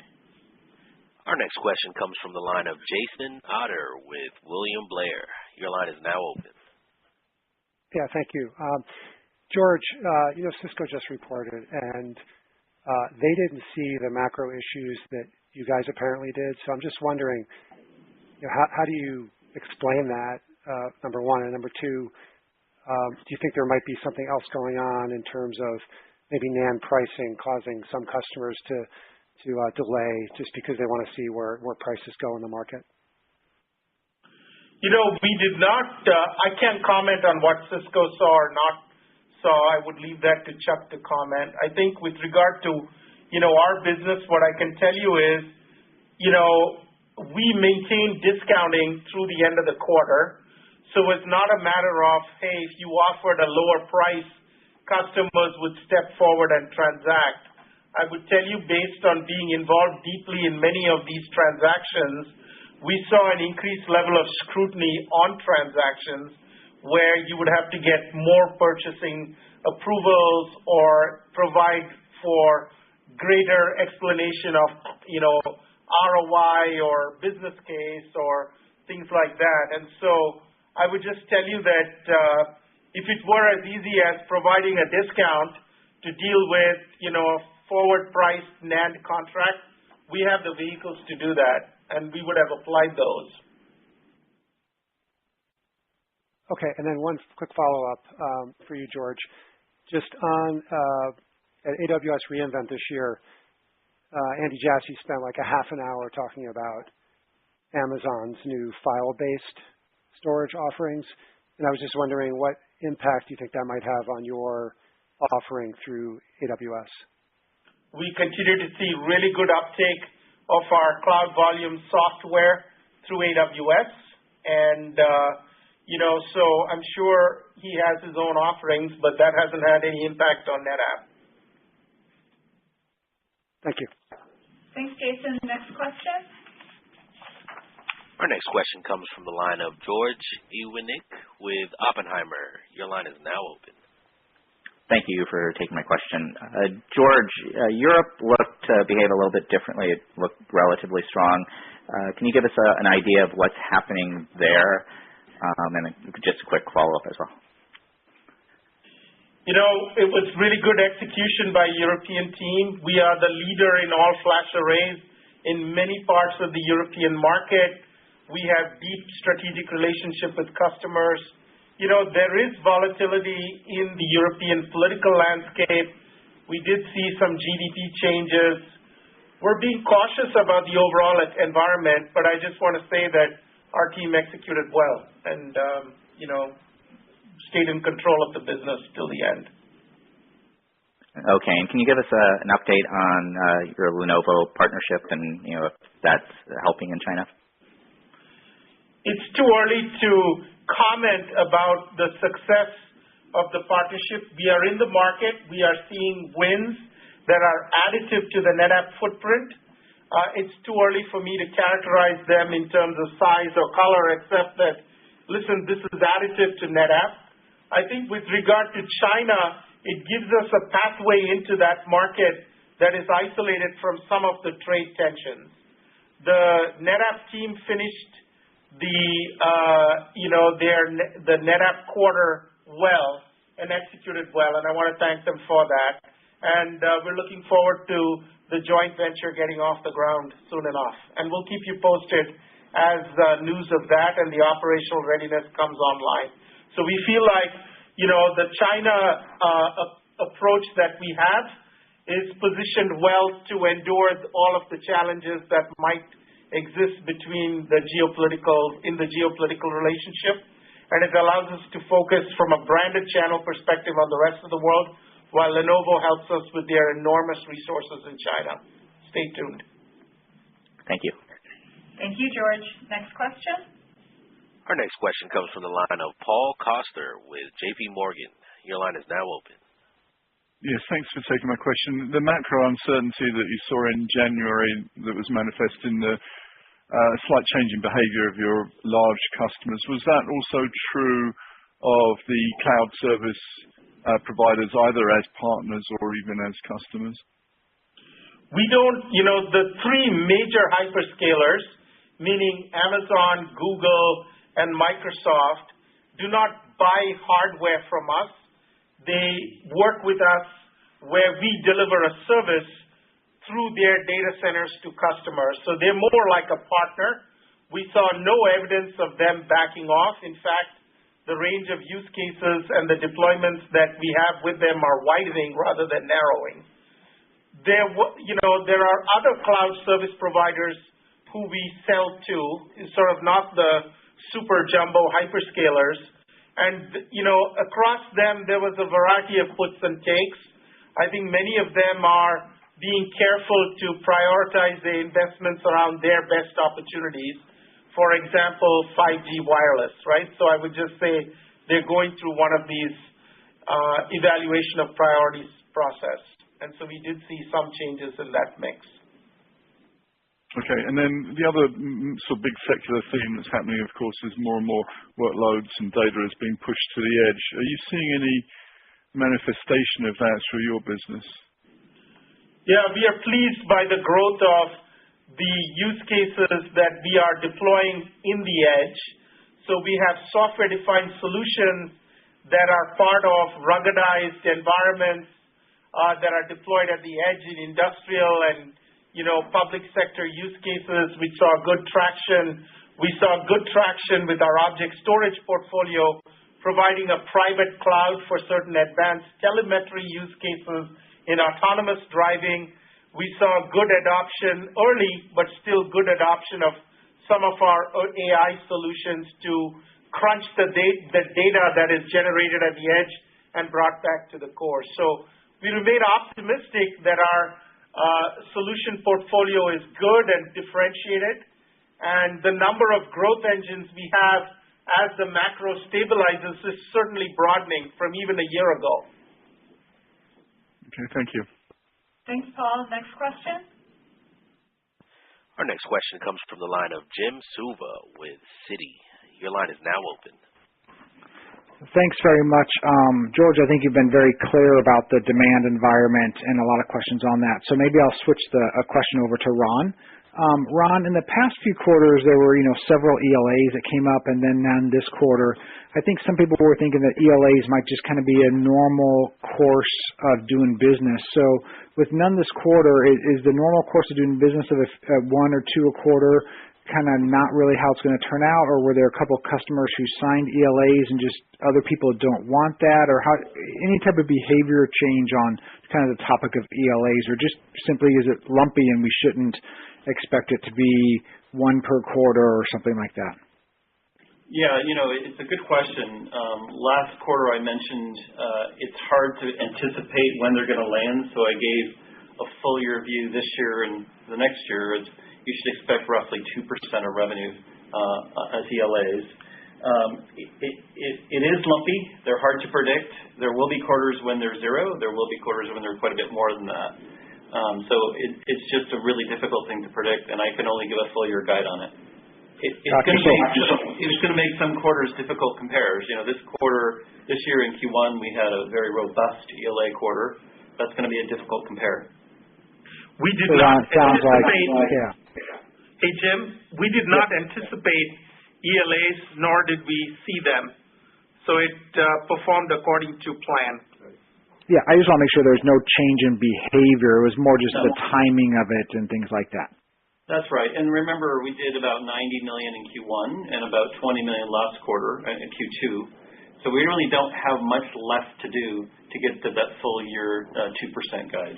Our next question comes from the line of Jason Otter with William Blair. Your line is now open. Yeah, thank you. George, Cisco just reported, and they didn't see the macro issues that you guys apparently did. So I'm just wondering, how do you explain that, number one? And number two, do you think there might be something else going on in terms of maybe NAND pricing causing some customers to delay just because they want to see where prices go in the market? We did not, I can't comment on what Cisco saw or not saw. I would leave that to Chuck to comment. I think with regard to, our business, what I can tell you is, we maintain discounting through the end of the quarter. So it's not a matter of, hey, if you offered a lower price, customers would step forward and transact. I would tell you, based on being involved deeply in many of these transactions, we saw an increased level of scrutiny on transactions where you would have to get more purchasing approvals or provide for greater explanation of, ROI or business case or things like that. And so I would just tell you that if it were as easy as providing a discount to deal with, forward priced NAND contract, we have the vehicles to do that, and we would have applied those. Okay, and then one quick follow-up for you, George. Just on at AWS reInvent this year, Andy Jassy spent like a half an hour talking about Amazon's new file-based storage offerings, and I was just wondering what impact you think that might have on your offering through AWS. We continue to see really good uptake of our Cloud Volume software through AWS, and so I'm sure he has his own offerings, but that hasn't had any impact on NetApp. Thank you. Thanks, Jason. Next question. Our next question comes from the line of George Iwanyc with Oppenheimer. Your line is now open. Thank you for taking my question. George, Europe looked to behave a little bit differently. It looked relatively strong. Can you give us an idea of what's happening there? And just a quick follow-up as well. It was really good execution by European team. We are the leader in all flash arrays in many parts of the European market. We have deep strategic relationship with customers. There is volatility in the European political landscape. We did see some GDP changes. We're being cautious about the overall environment, but I just want to say that our team executed well and, stayed in control of the business till the end. Okay, and can you give us an update on your Lenovo partnership and, if that's helping in China? It's too early to comment about the success of the partnership. We are in the market. We are seeing wins that are additive to the NetApp footprint. It's too early for me to characterize them in terms of size or color, except that, listen, this is additive to NetApp. I think with regard to China, it gives us a pathway into that market that is isolated from some of the trade tensions. The NetApp team finished the NetApp quarter well and executed well, and I want to thank them for that. And we're looking forward to the joint venture getting off the ground soon enough. And we'll keep you posted as news of that and the operational readiness comes online. So we feel like, the China approach that we have is positioned well to endure all of the challenges that might exist in the geopolitical relationship. And it allows us to focus from a branded channel perspective on the rest of the world, while Lenovo helps us with their enormous resources in China. Stay tuned. Thank you. Thank you, George. Next question. Our next question comes from the line of Paul Coster with J.P. Morgan. Your line is now open. Yes, thanks for taking my question. The macro uncertainty that you saw in January that was manifest in the slight change in behavior of your large customers, was that also true of the cloud service providers, either as partners or even as customers? We don't, the three major hyperscalers, meaning Amazon, Google, and Microsoft, do not buy hardware from us. They work with us where we deliver a service through their data centers to customers. So they're more like a partner. We saw no evidence of them backing off. In fact, the range of use cases and the deployments that we have with them are widening rather than narrowing. There are other cloud service providers who we sell to, sort of not the super jumbo hyperscalers. And, across them, there was a variety of puts and takes. I think many of them are being careful to prioritize their investments around their best opportunities. For example, 5G wireless, right? So I would just say they're going through one of these evaluation of priorities process. And so we did see some changes in that mix. Okay, and then the other sort of big secular theme that's happening, of course, is more and more workloads and data is being pushed to the edge. Are you seeing any manifestation of that through your business? Yeah, we are pleased by the growth of the use cases that we are deploying in the edge. So we have software-defined solutions that are part of ruggedized environments that are deployed at the edge in industrial and public sector use cases. We saw good traction. We saw good traction with our object storage portfolio, providing a private cloud for certain advanced telemetry use cases in autonomous driving. We saw good adoption, early but still good adoption of some of our AI solutions to crunch the data that is generated at the edge and brought back to the core. So we remain optimistic that our solution portfolio is good and differentiated, and the number of growth engines we have as the macro stabilizes is certainly broadening from even a year ago. Okay, thank you. Thanks, Paul. Next question. Our next question comes from the line of Jim Suva with Citi. Your line is now open. Thanks very much. George, I think you've been very clear about the demand environment and a lot of questions on that. So maybe I'll switch a question over to Ron. Ron, in the past few quarters, there were several ELAs that came up, and then this quarter, I think some people were thinking that ELAs might just kind of be a normal course of doing business. So with none this quarter, is the normal course of doing business of one or two a quarter kind of not really how it's going to turn out, or were there a couple of customers who signed ELAs and just other people don't want that, or any type of behavior change on kind of the topic of ELAs, or just simply is it lumpy and we shouldn't expect it to be one per quarter or something like that? Yeah, it's a good question. Last quarter I mentioned it's hard to anticipate when they're going to land, so I gave a full year view this year and the next year. You should expect roughly 2% of revenue as ELAs. It is lumpy. They're hard to predict. There will be quarters when they're zero. There will be quarters when they're quite a bit more than that. So it's just a really difficult thing to predict, and I can only give a full year guide on it. It's going to make some quarters difficult compares. This year in Q1, we had a very robust ELA quarter. That's going to be a difficult compare. We did not anticipate. Yeah. Hey, Jim, we did not anticipate ELAs, nor did we see them. So it performed according to plan. Yeah, I just want to make sure there's no change in behavior. It was more just the timing of it and things like that. That's right. And remember, we did about $90 million in Q1 and about $20 million last quarter in Q2. So we really don't have much left to do to get to that full year 2% guide.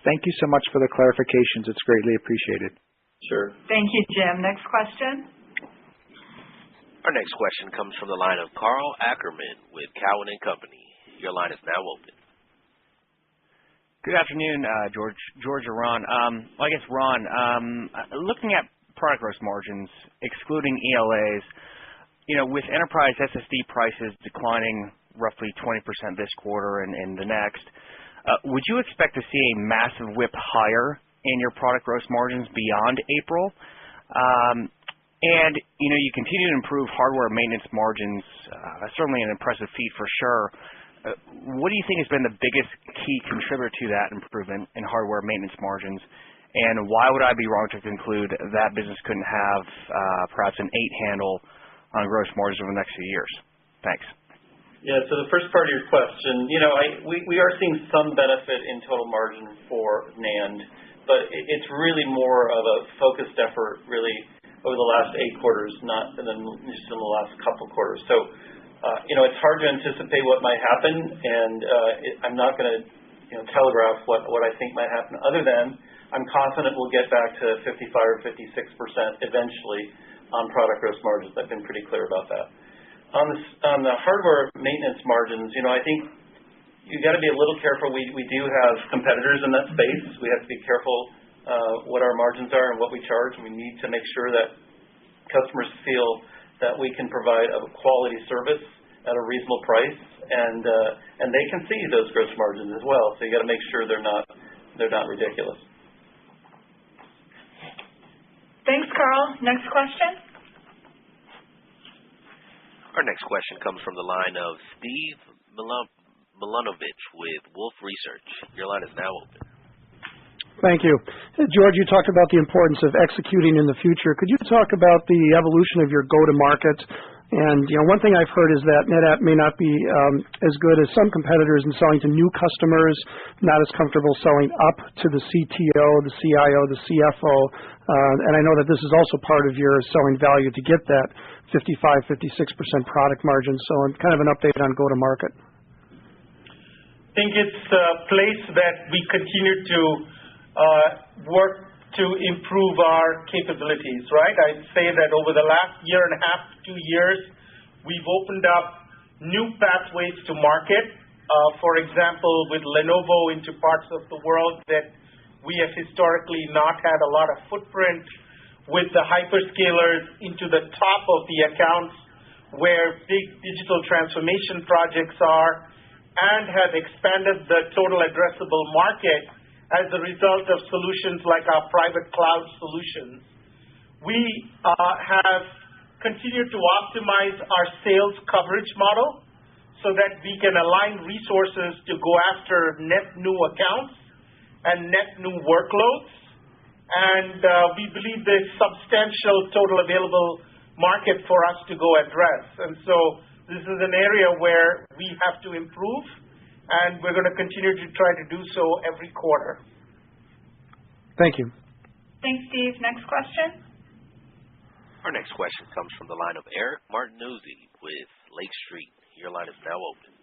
Thank you so much for the clarifications. It's greatly appreciated. Sure. Thank you, Jim. Next question. Our next question comes from the line of Karl Ackerman with Cowen and Company. Your line is now open. Good afternoon, George or Ron. I guess Ron, looking at product gross margins, excluding ELAs, with enterprise SSD prices declining roughly 20% this quarter and the next, would you expect to see a massive whip higher in your product gross margins beyond April? And you continue to improve hardware maintenance margins, certainly an impressive feat for sure. What do you think has been the biggest key contributor to that improvement in hardware maintenance margins? And why would I be wrong to conclude that business couldn't have perhaps an 8 handle on gross margins over the next few years? Thanks. Yeah, so the first part of your question, we are seeing some benefit in total margin for NAND, but it's really more of a focused effort really over the last 8 quarters, not just in the last couple quarters. So it's hard to anticipate what might happen, and I'm not going to telegraph what I think might happen, other than I'm confident we'll get back to 55 or 56% eventually on product gross margins. I've been pretty clear about that. On the hardware maintenance margins, I think you got to be a little careful. We do have competitors in that space. We have to be careful what our margins are and what we charge. We need to make sure that customers feel that we can provide a quality service at a reasonable price, and they can see those gross margins as well. So you got to make sure they're not ridiculous. Thanks, Carl. Next question. Our next question comes from the line of Steve Milunovich with Wolfe Research. Your line is now open. Thank you. George, you talked about the importance of executing in the future. Could you talk about the evolution of your go-to-market? And one thing I've heard is that NetApp may not be as good as some competitors in selling to new customers, not as comfortable selling up to the CTO, the CIO, the CFO. And I know that this is also part of your selling value to get that 55, 56% product margin. So kind of an update on go-to-market. I think it's a place that we continue to work to improve our capabilities, right? I'd say that over the last year and a half, 2 years, we've opened up new pathways to market. For example, with Lenovo into parts of the world that we have historically not had a lot of footprint, with the hyperscalers into the top of the accounts where big digital transformation projects are, and have expanded the total addressable market as a result of solutions like our private cloud solutions. We have continued to optimize our sales coverage model so that we can align resources to go after net new accounts and net new workloads. And we believe there's substantial total available market for us to go address. And so this is an area where we have to improve, and we're going to continue to try to do so every quarter. Thank you. Thanks, Steve. Next question. Our next question comes from the line of Eric Martinuzzi with Lake Street. Your line is now open.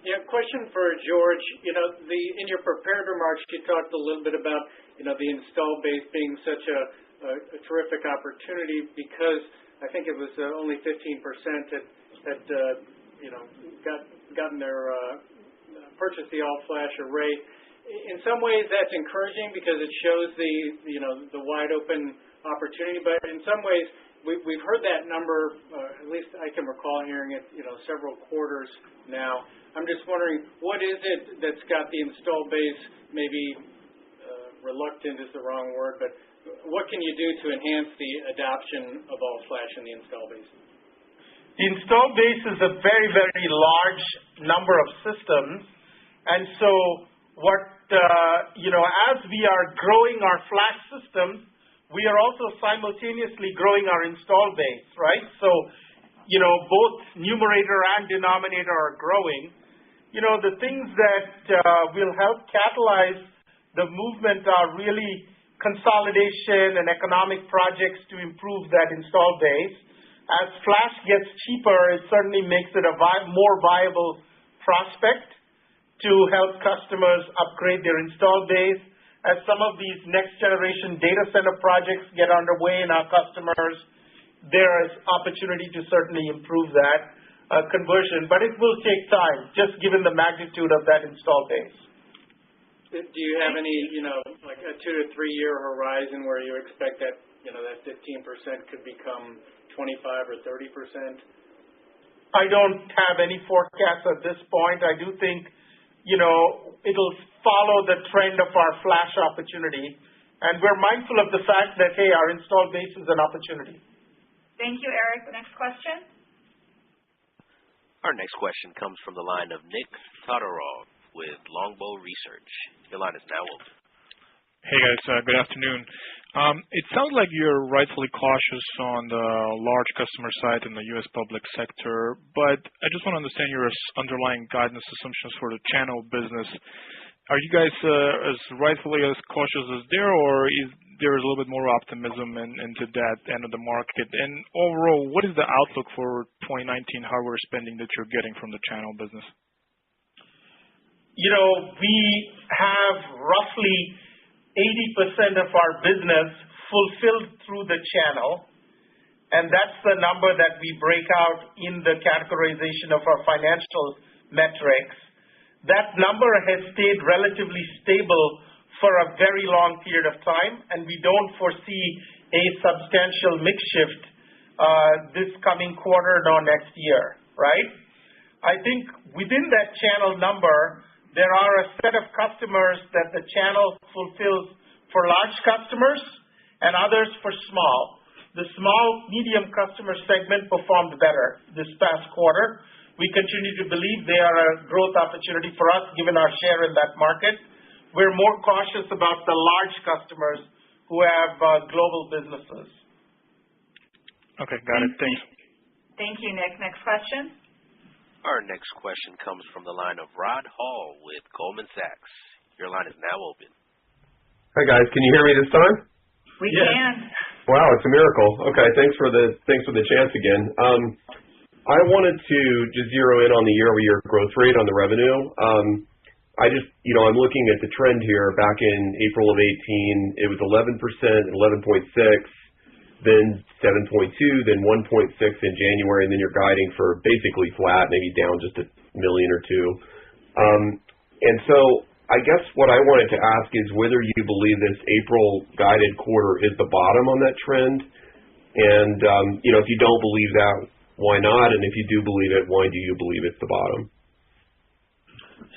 Yeah, question for George. In your prepared remarks, you talked a little bit about the install base being such a terrific opportunity, because I think it was only 15% had gotten their purchased the all-flash array. In some ways, that's encouraging because it shows the wide open opportunity. But in some ways, we've heard that number. At least I can recall hearing it, several quarters now. I'm just wondering, what is it that's got the install base maybe reluctant is the wrong word, but what can you do to enhance the adoption of all-flash in the install base? The install base is a very, very large number of systems, and so as we are growing our flash systems, we are also simultaneously growing our install base, right? So, both numerator and denominator are growing. The things that will help catalyze the movement are really consolidation and economic projects to improve that install base. As flash gets cheaper, it certainly makes it a more viable prospect to help customers upgrade their install base. As some of these next-generation data center projects get underway in our customers, there is opportunity to certainly improve that conversion, but it will take time, just given the magnitude of that install base. Do you have any, like a 2 to 3 year horizon where you expect that, that 15% could become 25 or 30%? I don't have any forecast at this point. I do think, it'll follow the trend of our flash opportunity, and we're mindful of the fact that, hey, our install base is an opportunity. Thank you, Eric. Next question. Our next question comes from the line of Nick Todorov with Longbow Research. Your line is now open. Hey, guys. Good afternoon. It sounds like you're rightfully cautious on the large customer side in the U.S. public sector, but I just want to understand your underlying guidance assumptions for the channel business. Are you guys as rightfully as cautious as there, or is there a little bit more optimism into that end of the market? And overall, what is the outlook for 2019 hardware spending that you're getting from the channel business? We have roughly 80% of our business fulfilled through the channel, and that's the number that we break out in the categorization of our financial metrics. That number has stayed relatively stable for a very long period of time, and we don't foresee a substantial mix shift this coming quarter nor next year, right? I think within that channel number, there are a set of customers that the channel fulfills for large customers and others for small. The small, medium customer segment performed better this past quarter. We continue to believe they are a growth opportunity for us, given our share in that market. We're more cautious about the large customers who have global businesses. Okay, got it. Thanks. Thank you, Nick. Next question. Our next question comes from the line of Rod Hall with Goldman Sachs. Your line is now open. Hi, guys. Can you hear me this time? We can. Wow, it's a miracle. Okay, thanks for the chance again. I wanted to just zero in on the year-over-year growth rate on the revenue. I'm looking at the trend here. Back in April of 18, it was 11%, 11.6%. Then 7.2, then 1.6 in January, and then you're guiding for basically flat, maybe down just $1 million or $2 million. And so I guess what I wanted to ask is whether you believe this April guided quarter is the bottom on that trend. And, if you don't believe that, why not? And if you do believe it, why do you believe it's the bottom?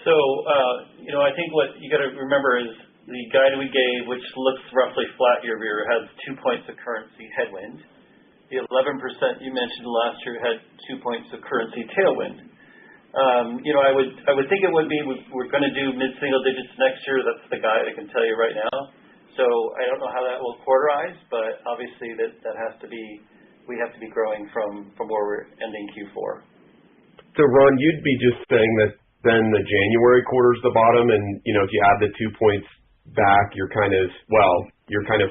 So, I think what you got to remember is the guide we gave, which looks roughly flat year-over-year, has 2 points of currency headwind. The 11% you mentioned last year had 2 points of currency tailwind. I would think it would be, we're going to do mid-single digits next year. That's the guide I can tell you right now. So I don't know how that will quarterize, but obviously that has to be, we have to be growing from where we're ending Q4. So Ron, you'd be just saying that then the January quarter's the bottom, and if you add the 2 points back, you're kind of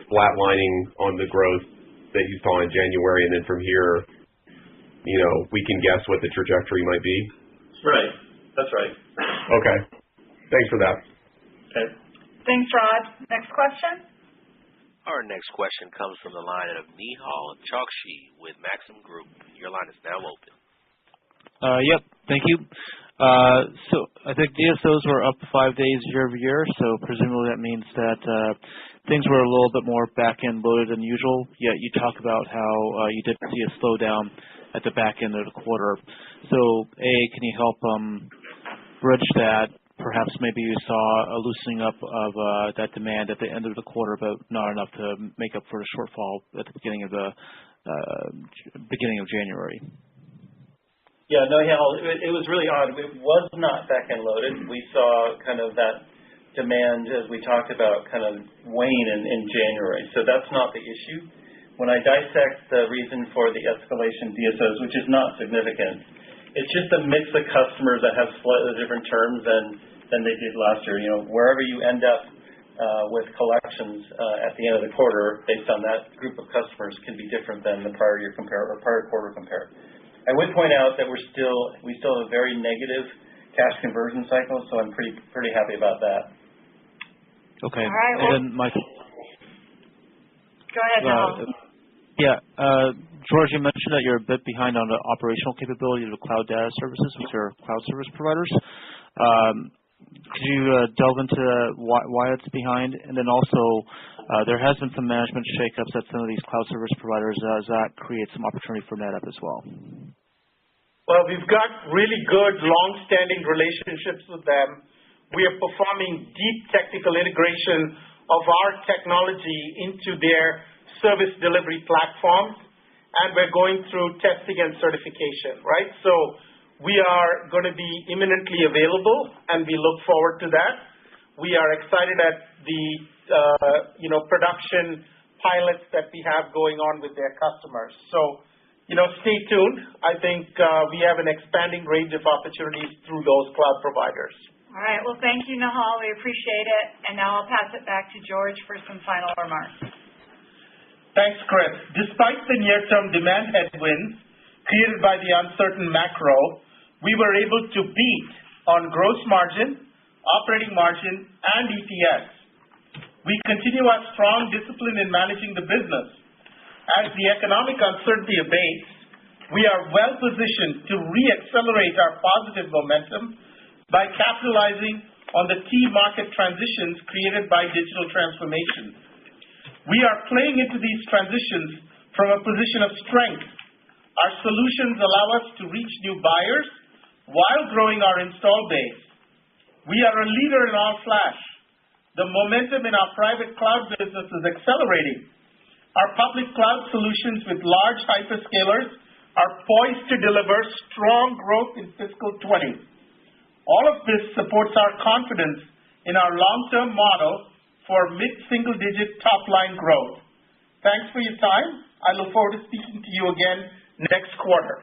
flatlining on the growth that you saw in January, and then from here, we can guess what the trajectory might be. Right. That's right. Okay. Thanks for that. Okay. Thanks, Rod. Next question. Our next question comes from the line of Nehal Chokshi with Maxim Group. Your line is now open. Yep. Thank you. So I think DSOs were up 5 days year-over-year, so presumably that means that things were a little bit more back-end loaded than usual, yet you talk about how you did see a slowdown at the back end of the quarter. So, A, can you help bridge that perhaps maybe you saw a loosening up of that demand at the end of the quarter, but not enough to make up for the shortfall at the beginning of January. Yeah, no, it was really odd. It was not back-end loaded. We saw kind of that demand, as we talked about, kind of wane in January. So that's not the issue. When I dissect the reason for the escalation DSOs, which is not significant, it's just a mix of customers that have slightly different terms than they did last year. Wherever you end up with collections at the end of the quarter, based on that group of customers, can be different than the prior year compare or prior quarter compare. I would point out that we still have a very negative cash conversion cycle, so I'm pretty happy about that. Okay. All right. And then go ahead, Nahal. George, you mentioned that you're a bit behind on the operational capability of the cloud data services, which are cloud service providers. Could you delve into why it's behind? And then also, there has been some management shakeups at some of these cloud service providers. Does that create some opportunity for NetApp as well? Well, we've got really good, long-standing relationships with them. We are performing deep technical integration of our technology into their service delivery platforms, and we're going through testing and certification, right? So we are going to be imminently available, and we look forward to that. We are excited at the production pilots that we have going on with their customers. So, stay tuned. I think we have an expanding range of opportunities through those cloud providers. All right. Well, thank you, Nahal. We appreciate it. And now I'll pass it back to George for some final remarks. Thanks, Chris. Despite the near-term demand headwinds created by the uncertain macro, we were able to beat on gross margin, operating margin, and EPS. We continue our strong discipline in managing the business. As the economic uncertainty abates, we are well positioned to re-accelerate our positive momentum by capitalizing on the key market transitions created by digital transformation. We are playing into these transitions from a position of strength. Our solutions allow us to reach new buyers while growing our install base. We are a leader in all-flash. The momentum in our private cloud business is accelerating. Our public cloud solutions with large hyperscalers are poised to deliver strong growth in fiscal 20. All of this supports our confidence in our long-term model for mid-single-digit top-line growth. Thanks for your time. I look forward to speaking to you again next quarter.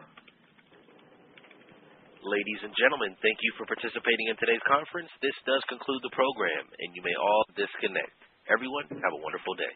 Ladies and gentlemen, thank you for participating in today's conference. This does conclude the program, and you may all disconnect. Everyone, have a wonderful day.